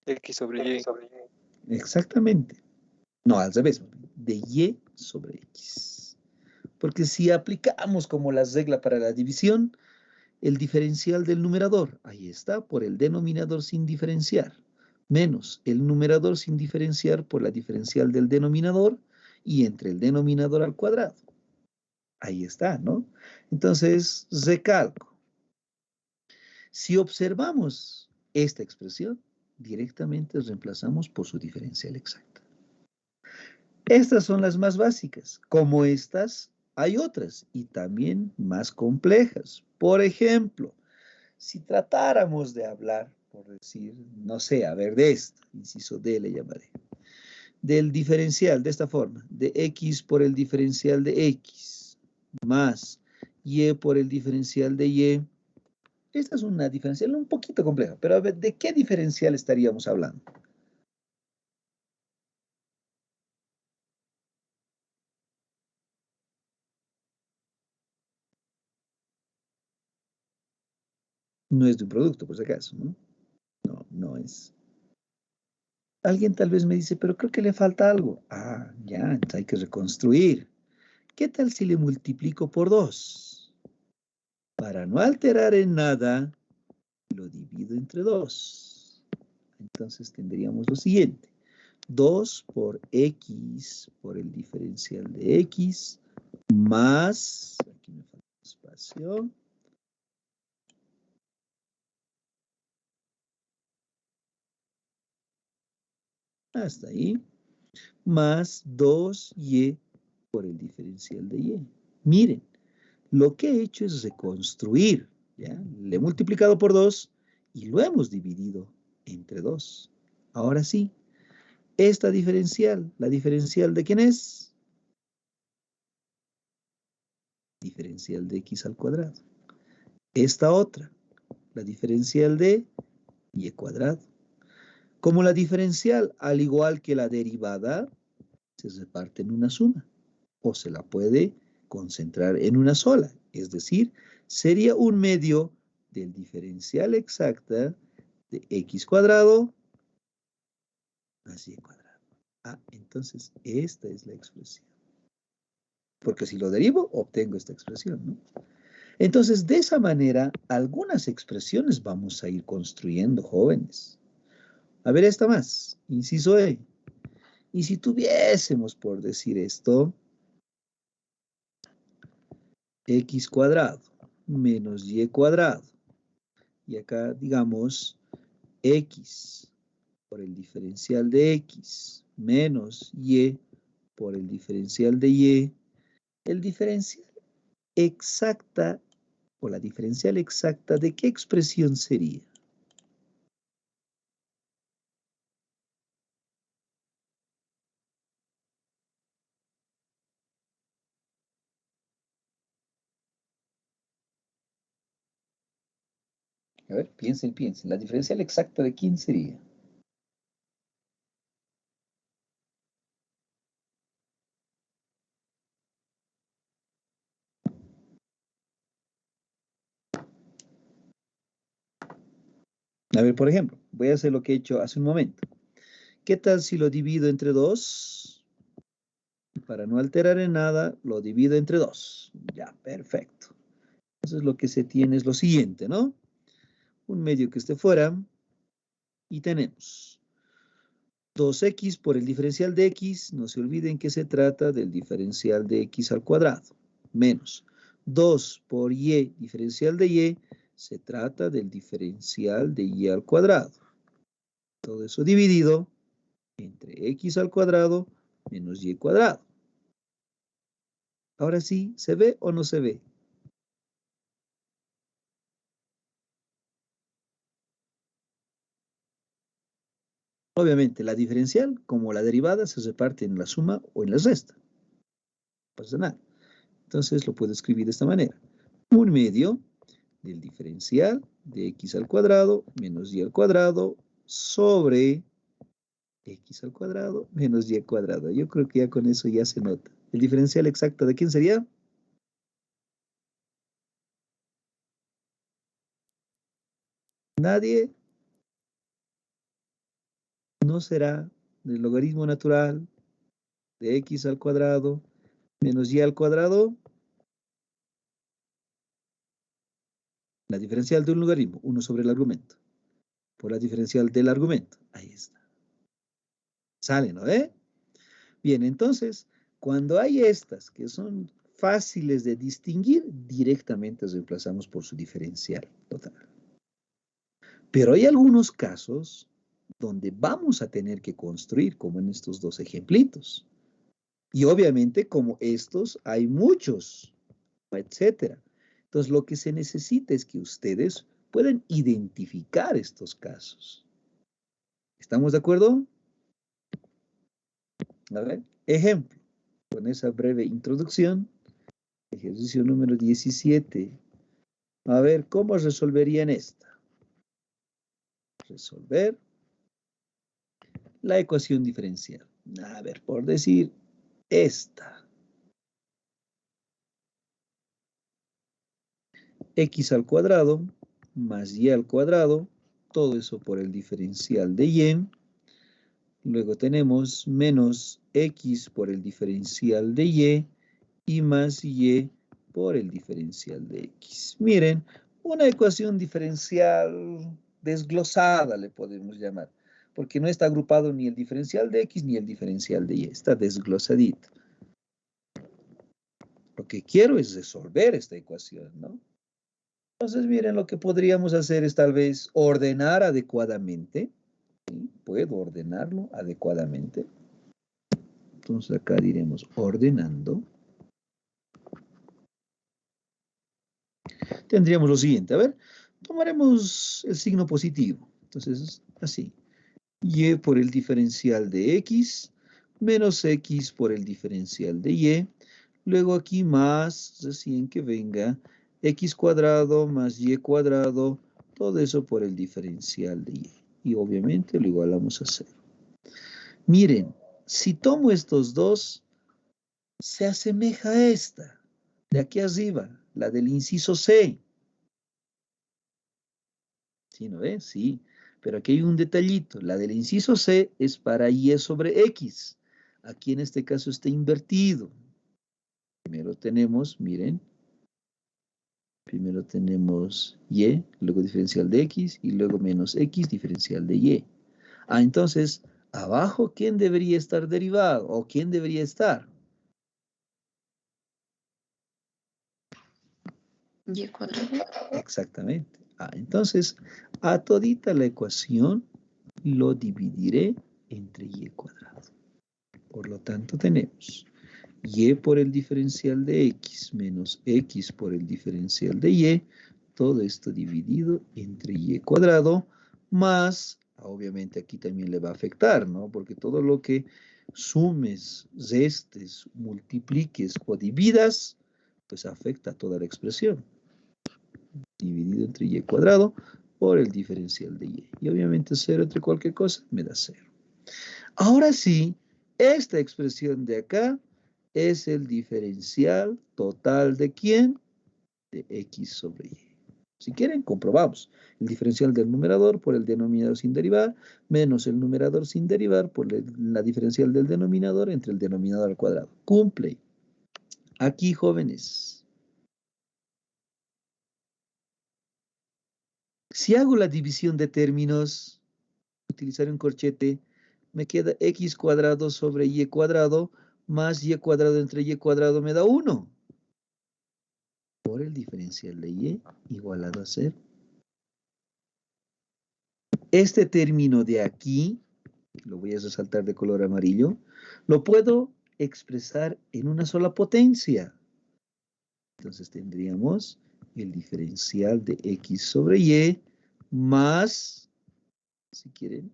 X sobre Y. Exactamente. No, al revés, de y sobre x. Porque si aplicamos como la regla para la división, el diferencial del numerador, ahí está, por el denominador sin diferenciar, menos el numerador sin diferenciar por la diferencial del denominador y entre el denominador al cuadrado. Ahí está, ¿no? Entonces, recalco. Si observamos esta expresión, directamente reemplazamos por su diferencial exacta. Estas son las más básicas. Como estas, hay otras y también más complejas. Por ejemplo, si tratáramos de hablar, por decir, no sé, a ver, de esta, inciso D le llamaré, del diferencial de esta forma, de x por el diferencial de x, más y por el diferencial de y. Esta es una diferencial un poquito compleja, pero a ver, ¿de qué diferencial estaríamos hablando? No es de un producto, por si acaso, ¿no? No, no es. Alguien tal vez me dice, pero creo que le falta algo. Ah, ya, entonces hay que reconstruir. ¿Qué tal si le multiplico por 2? Para no alterar en nada, lo divido entre 2. Entonces tendríamos lo siguiente. 2 por x por el diferencial de x más, aquí me falta espacio, hasta ahí, más 2y por el diferencial de y. Miren, lo que he hecho es reconstruir, ¿ya? Le he multiplicado por 2 y lo hemos dividido entre 2. Ahora sí, esta diferencial, ¿la diferencial de quién es? Diferencial de x al cuadrado. Esta otra, la diferencial de y cuadrado. Como la diferencial, al igual que la derivada, se reparte en una suma o se la puede concentrar en una sola. Es decir, sería un medio del diferencial exacta de x cuadrado más y cuadrado. Ah, entonces esta es la expresión. Porque si lo derivo, obtengo esta expresión, ¿no? Entonces, de esa manera, algunas expresiones vamos a ir construyendo, jóvenes. A ver, esta más, inciso E. Y si tuviésemos, por decir esto, x cuadrado menos y cuadrado, y acá, digamos, x por el diferencial de x menos y por el diferencial de y, el diferencial exacta, o la diferencial exacta, ¿de qué expresión sería? A ver, piensen, piensen. ¿La diferencial exacta de quién sería? A ver, por ejemplo, voy a hacer lo que he hecho hace un momento. ¿Qué tal si lo divido entre 2? Para no alterar en nada, lo divido entre 2. Ya, perfecto. Entonces lo que se tiene es lo siguiente, ¿no? Un medio que esté fuera y tenemos 2x por el diferencial de x, no se olviden que se trata del diferencial de x al cuadrado, menos 2 por y diferencial de y, se trata del diferencial de y al cuadrado. Todo eso dividido entre x al cuadrado menos y cuadrado. Ahora sí, ¿se ve o no se ve? Obviamente, la diferencial, como la derivada, se reparte en la suma o en la resta. No pasa nada. Entonces lo puedo escribir de esta manera. 1 medio del diferencial de x al cuadrado menos y al cuadrado sobre x al cuadrado menos y al cuadrado. Yo creo que ya con eso ya se nota. ¿El diferencial exacto de quién sería? Nadie. No será del logaritmo natural de x al cuadrado menos y al cuadrado. La diferencial de un logaritmo, 1 sobre el argumento, por la diferencial del argumento. Ahí está. Sale, ¿no? Bien, entonces, cuando hay estas que son fáciles de distinguir, directamente reemplazamos por su diferencial total. Pero hay algunos casos donde vamos a tener que construir, como en estos dos ejemplitos. Y obviamente, como estos, hay muchos, etcétera. Entonces, lo que se necesita es que ustedes puedan identificar estos casos. ¿Estamos de acuerdo? A ver, ejemplo. Con esa breve introducción, ejercicio número 17. A ver, ¿cómo resolverían esta? Resolver la ecuación diferencial. A ver, por decir esta. X al cuadrado más y al cuadrado, todo eso por el diferencial de y. Luego tenemos menos x por el diferencial de y más y por el diferencial de x. Miren, una ecuación diferencial desglosada le podemos llamar, porque no está agrupado ni el diferencial de x ni el diferencial de y, está desglosadito. Lo que quiero es resolver esta ecuación, ¿no? Entonces, miren, lo que podríamos hacer es tal vez ordenar adecuadamente. ¿Sí? Puedo ordenarlo adecuadamente. Entonces, acá diremos ordenando. Tendríamos lo siguiente. A ver, tomaremos el signo positivo. Entonces, así. Y por el diferencial de x menos x por el diferencial de y. Luego aquí más, recién que venga, x cuadrado más y cuadrado, todo eso por el diferencial de y. Y obviamente lo igualamos a 0. Miren, si tomo estos dos, se asemeja a esta, de aquí arriba, la del inciso C. ¿Sí, no ves? Sí, pero aquí hay un detallito. La del inciso C es para y sobre x. Aquí en este caso está invertido. Primero tenemos, miren, primero tenemos y, luego diferencial de x, y luego menos x, diferencial de y. Ah, entonces, abajo, ¿quién debería estar derivado? ¿O quién debería estar? Y cuadrado. Exactamente. Ah, entonces, a todita la ecuación lo dividiré entre y cuadrado. Por lo tanto, tenemos y por el diferencial de x menos x por el diferencial de y, todo esto dividido entre y cuadrado, más, obviamente aquí también le va a afectar, ¿no? Porque todo lo que sumes, restes, multipliques o dividas, pues afecta a toda la expresión. Dividido entre y cuadrado por el diferencial de y. Y obviamente 0 entre cualquier cosa me da 0. Ahora sí, esta expresión de acá es el diferencial total de ¿quién? De x sobre y. Si quieren, comprobamos. El diferencial del numerador por el denominador sin derivar, menos el numerador sin derivar por la diferencial del denominador entre el denominador al cuadrado. Cumple. Aquí, jóvenes. Si hago la división de términos, utilizar un corchete, me queda x cuadrado sobre y cuadrado más y cuadrado entre y cuadrado me da 1. el diferencial de y igualado a 0. Este término de aquí, lo voy a resaltar de color amarillo, lo puedo expresar en una sola potencia. Entonces tendríamos el diferencial de x sobre y más, si quieren,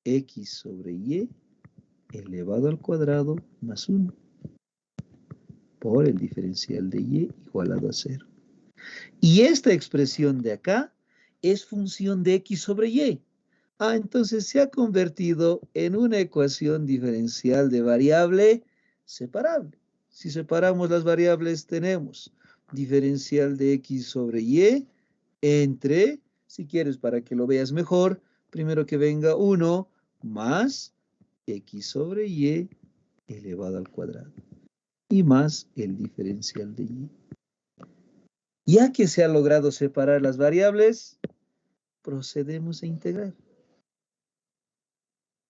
x sobre y elevado al cuadrado más 1 por el diferencial de y igualado a 0. Y esta expresión de acá es función de x sobre y. Entonces se ha convertido en una ecuación diferencial de variable separable. Si separamos las variables, tenemos diferencial de x sobre y entre, si quieres para que lo veas mejor, primero que venga 1 más x sobre y elevado al cuadrado. Y más el diferencial de y. Ya que se ha logrado separar las variables, procedemos a integrar.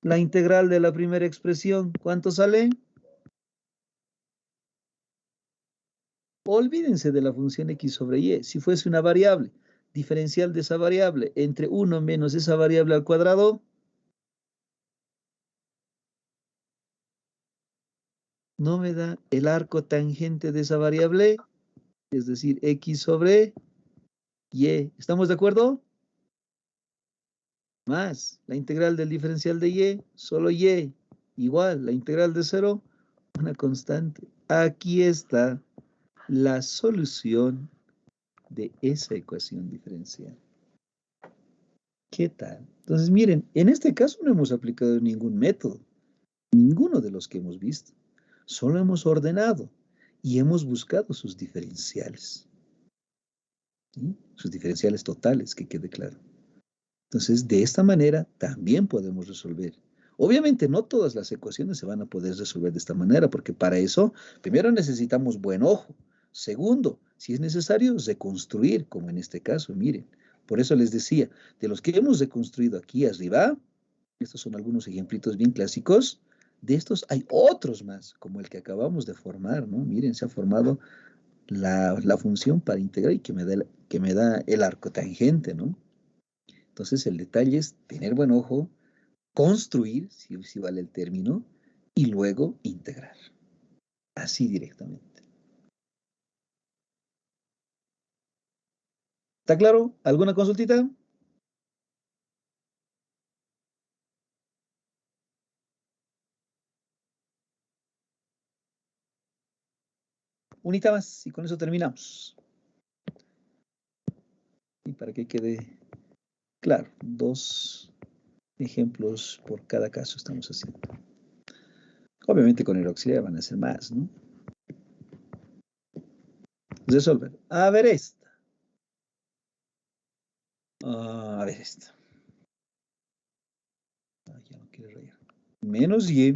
La integral de la primera expresión, ¿cuánto sale? Olvídense de la función x sobre y. Si fuese una variable, diferencial de esa variable entre 1 menos esa variable al cuadrado, no me da el arco tangente de esa variable, es decir, x sobre y. ¿Estamos de acuerdo? Más la integral del diferencial de y, solo y, igual la integral de 0, una constante. Aquí está la solución de esa ecuación diferencial. ¿Qué tal? Entonces, miren, en este caso no hemos aplicado ningún método, ninguno de los que hemos visto. Solo hemos ordenado y hemos buscado sus diferenciales. ¿Sí? Sus diferenciales totales, que quede claro. Entonces, de esta manera también podemos resolver. Obviamente, no todas las ecuaciones se van a poder resolver de esta manera, porque para eso, primero necesitamos buen ojo. Segundo, si es necesario, reconstruir, como en este caso, miren. Por eso les decía, de los que hemos reconstruido aquí arriba, estos son algunos ejemplitos bien clásicos, de estos hay otros más, como el que acabamos de formar, ¿no? Miren, se ha formado la función para integrar y que me da el arco tangente, ¿no? Entonces el detalle es tener buen ojo, construir, si vale el término, y luego integrar. Así directamente. ¿Está claro? ¿Alguna consultita? Unita más y con eso terminamos. Y para que quede claro, 2 ejemplos por cada caso estamos haciendo. Obviamente con el auxiliar van a ser más, ¿no? Resolver. A ver esta. A ver esta. Ya no quiere rayar. Menos y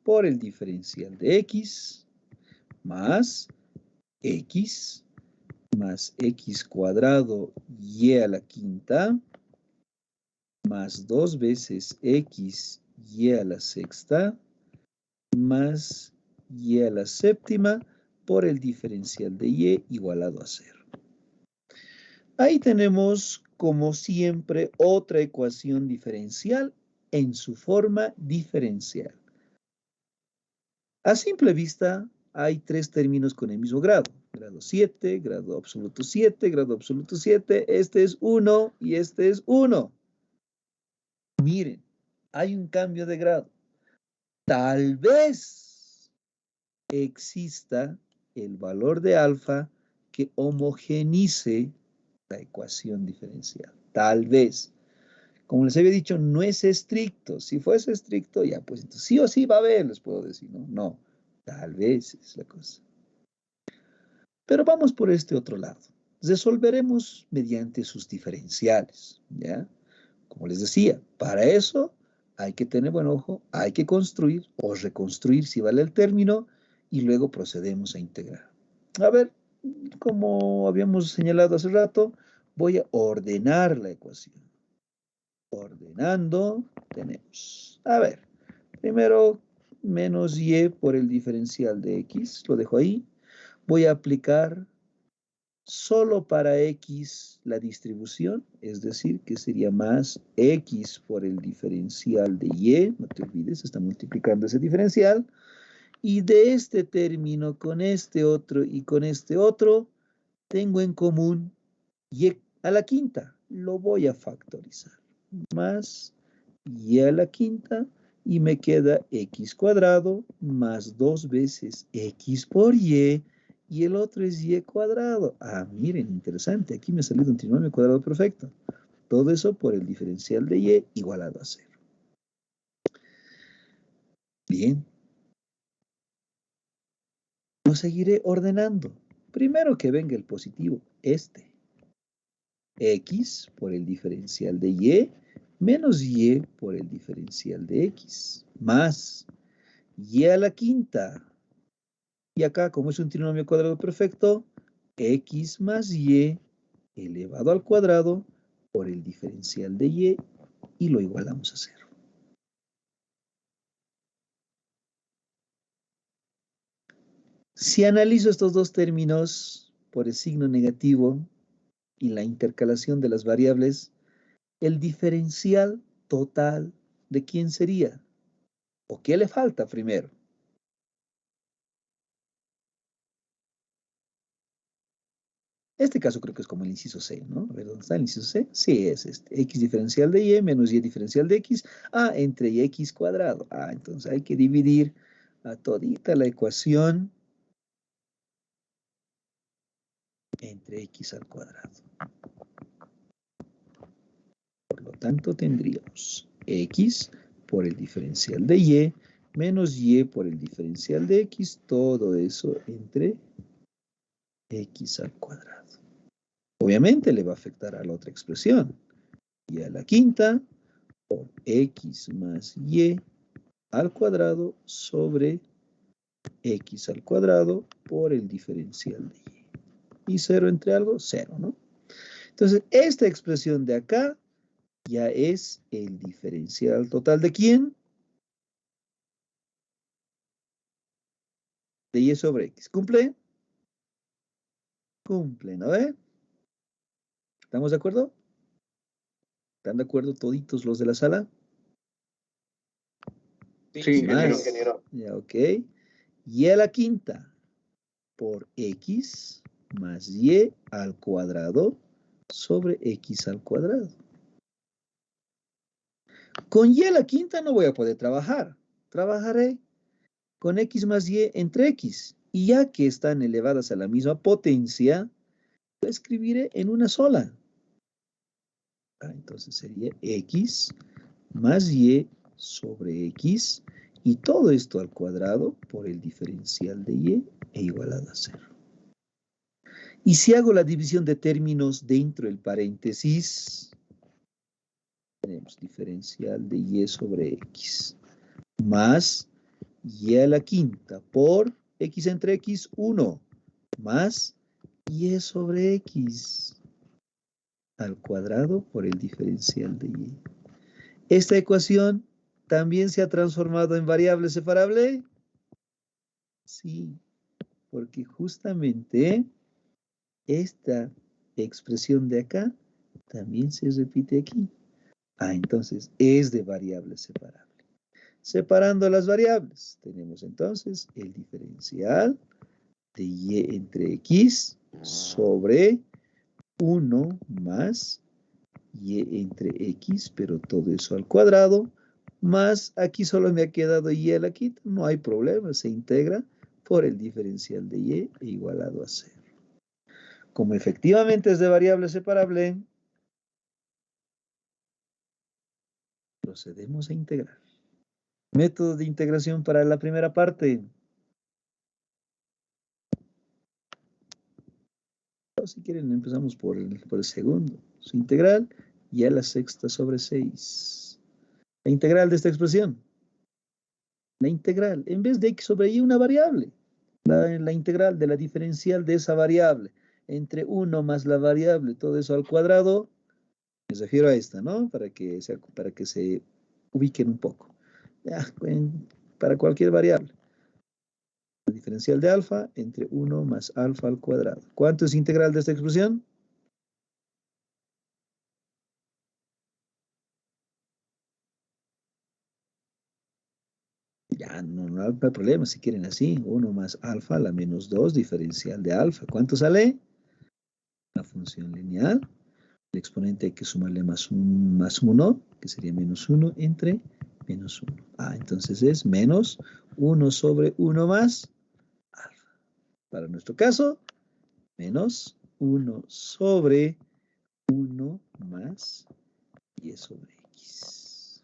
por el diferencial de x más x cuadrado y a la quinta más 2 veces x y a la sexta más y a la séptima por el diferencial de y igualado a 0. Ahí tenemos, como siempre, otra ecuación diferencial en su forma diferencial. A simple vista, hay 3 términos con el mismo grado. Grado 7, grado absoluto 7, grado absoluto 7. Este es 1 y este es 1. Miren, hay un cambio de grado. Tal vez exista el valor de alfa que homogenice la ecuación diferencial. Tal vez. Como les había dicho, no es estricto. Si fuese estricto, ya pues entonces, sí o sí va a haber, les puedo decir, ¿no? No, tal vez es la cosa. Pero vamos por este otro lado. Resolveremos mediante sus diferenciales, ¿ya? Como les decía, para eso hay que tener buen ojo, hay que construir o reconstruir, si vale el término, y luego procedemos a integrar. A ver, como habíamos señalado hace rato, voy a ordenar la ecuación. Ordenando, tenemos, a ver, primero menos y por el diferencial de x, lo dejo ahí. Voy a aplicar solo para x la distribución, es decir, que sería más x por el diferencial de y, no te olvides, está multiplicando ese diferencial, y de este término con este otro y con este otro, tengo en común y a la quinta, lo voy a factorizar, más y a la quinta, y me queda x cuadrado más 2 veces x por y el otro es y cuadrado. Ah, miren, interesante, aquí me ha salido un trinomio cuadrado perfecto. Todo eso por el diferencial de y igualado a 0. Bien. Lo seguiré ordenando. Primero que venga el positivo, este. X por el diferencial de y menos y por el diferencial de x, más y a la quinta. Y acá, como es un trinomio cuadrado perfecto, x más y elevado al cuadrado por el diferencial de y lo igualamos a 0. Si analizo estos dos términos por el signo negativo y la intercalación de las variables, el diferencial total de quién sería, o qué le falta primero. Este caso creo que es como el inciso C, ¿no? A ver, ¿dónde está el inciso C? Sí, es este. X diferencial de y menos y diferencial de x. Ah, entre y x cuadrado. Ah, entonces hay que dividir a todita la ecuación entre x al cuadrado. Por lo tanto, tendríamos x por el diferencial de y menos y por el diferencial de x. Todo eso entre x al cuadrado. Obviamente le va a afectar a la otra expresión. Y a la quinta por x más y al cuadrado sobre x al cuadrado por el diferencial de y. Y 0 entre algo, 0, ¿no? Entonces, esta expresión de acá ya es el diferencial total de ¿quién? De y sobre x. ¿Cumple? Cumple, ¿no ve? ¿Estamos de acuerdo? ¿Están de acuerdo toditos los de la sala? Sí, ingeniero. Ya, ok. Y a la quinta por x más y al cuadrado sobre x al cuadrado. Con y a la quinta no voy a poder trabajar. Trabajaré con x más y entre x. Y ya que están elevadas a la misma potencia, lo escribiré en una sola. Entonces sería x más y sobre x. Y todo esto al cuadrado por el diferencial de y igualado a 0. Y si hago la división de términos dentro del paréntesis, tenemos diferencial de y sobre x más y a la quinta por x entre x, 1 más y sobre x al cuadrado por el diferencial de y. Esta ecuación también se ha transformado en variable separable. Sí, porque justamente esta expresión de acá también se repite aquí. Entonces es de variable separable. Separando las variables, tenemos entonces el diferencial de y entre x sobre 1 más y entre x, pero todo eso al cuadrado, más aquí solo me ha quedado y a la quinta, no hay problema, se integra por el diferencial de y igualado a 0. Como efectivamente es de variable separable, procedemos a integrar. Método de integración para la primera parte. O si quieren, empezamos por el segundo. Su integral y a la sexta sobre 6. La integral de esta expresión. La integral, en vez de x sobre y, una variable. La integral de la diferencial de esa variable entre 1 más la variable, todo eso al cuadrado. Me refiero a esta, ¿no? Para que se ubiquen un poco. Ya, para cualquier variable. La diferencial de alfa entre 1 más alfa al cuadrado. ¿Cuánto es integral de esta expresión? Ya, no hay problema si quieren así. 1 más alfa a la menos 2, diferencial de alfa. ¿Cuánto sale? La función lineal. El exponente hay que sumarle más 1, que sería menos 1 entre menos 1. Entonces es menos 1 sobre 1 más alfa. Para nuestro caso, menos 1 sobre 1 más y sobre x.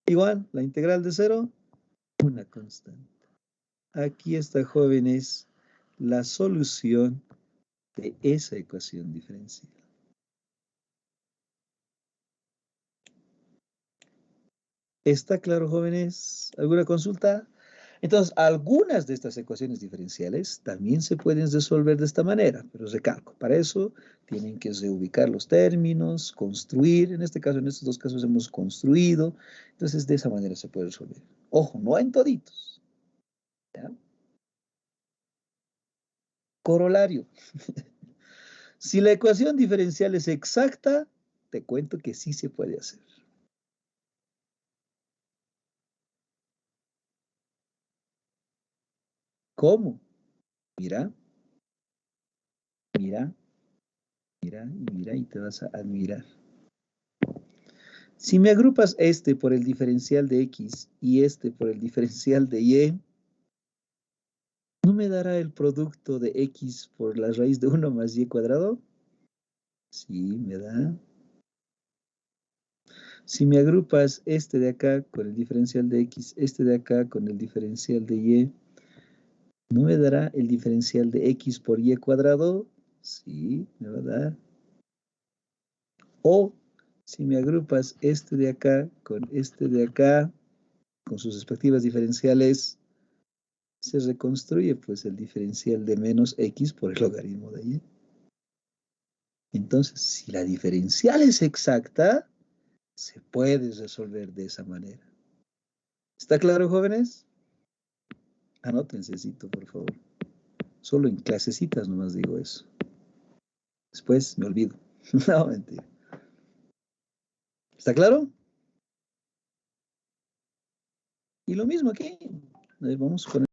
Igual, la integral de 0, una constante. Aquí está, jóvenes, la solución de esa ecuación diferencial. ¿Está claro, jóvenes? ¿Alguna consulta? Entonces, algunas de estas ecuaciones diferenciales también se pueden resolver de esta manera, pero recalco, para eso tienen que reubicar los términos, construir, en este caso, en estos dos casos hemos construido, entonces de esa manera se puede resolver. Ojo, no en toditos. ¿Ya? Corolario. Si la ecuación diferencial es exacta, te cuento que sí se puede hacer. ¿Cómo? Mira, mira, mira y mira y te vas a admirar. Si me agrupas este por el diferencial de x y este por el diferencial de y, ¿no me dará el producto de x por la raíz de 1 más y cuadrado? Sí, me da. Si me agrupas este de acá con el diferencial de x, este de acá con el diferencial de y, ¿no me dará el diferencial de x por y cuadrado? Sí, me va a dar. O si me agrupas este de acá con este de acá, con sus respectivas diferenciales, se reconstruye pues el diferencial de menos x por el logaritmo de y. Entonces, si la diferencial es exacta, se puede resolver de esa manera. ¿Está claro, jóvenes? Anótense, por favor. Solo en clasecitas nomás digo eso. Después me olvido. No, mentira. ¿Está claro? Y lo mismo aquí. Vamos con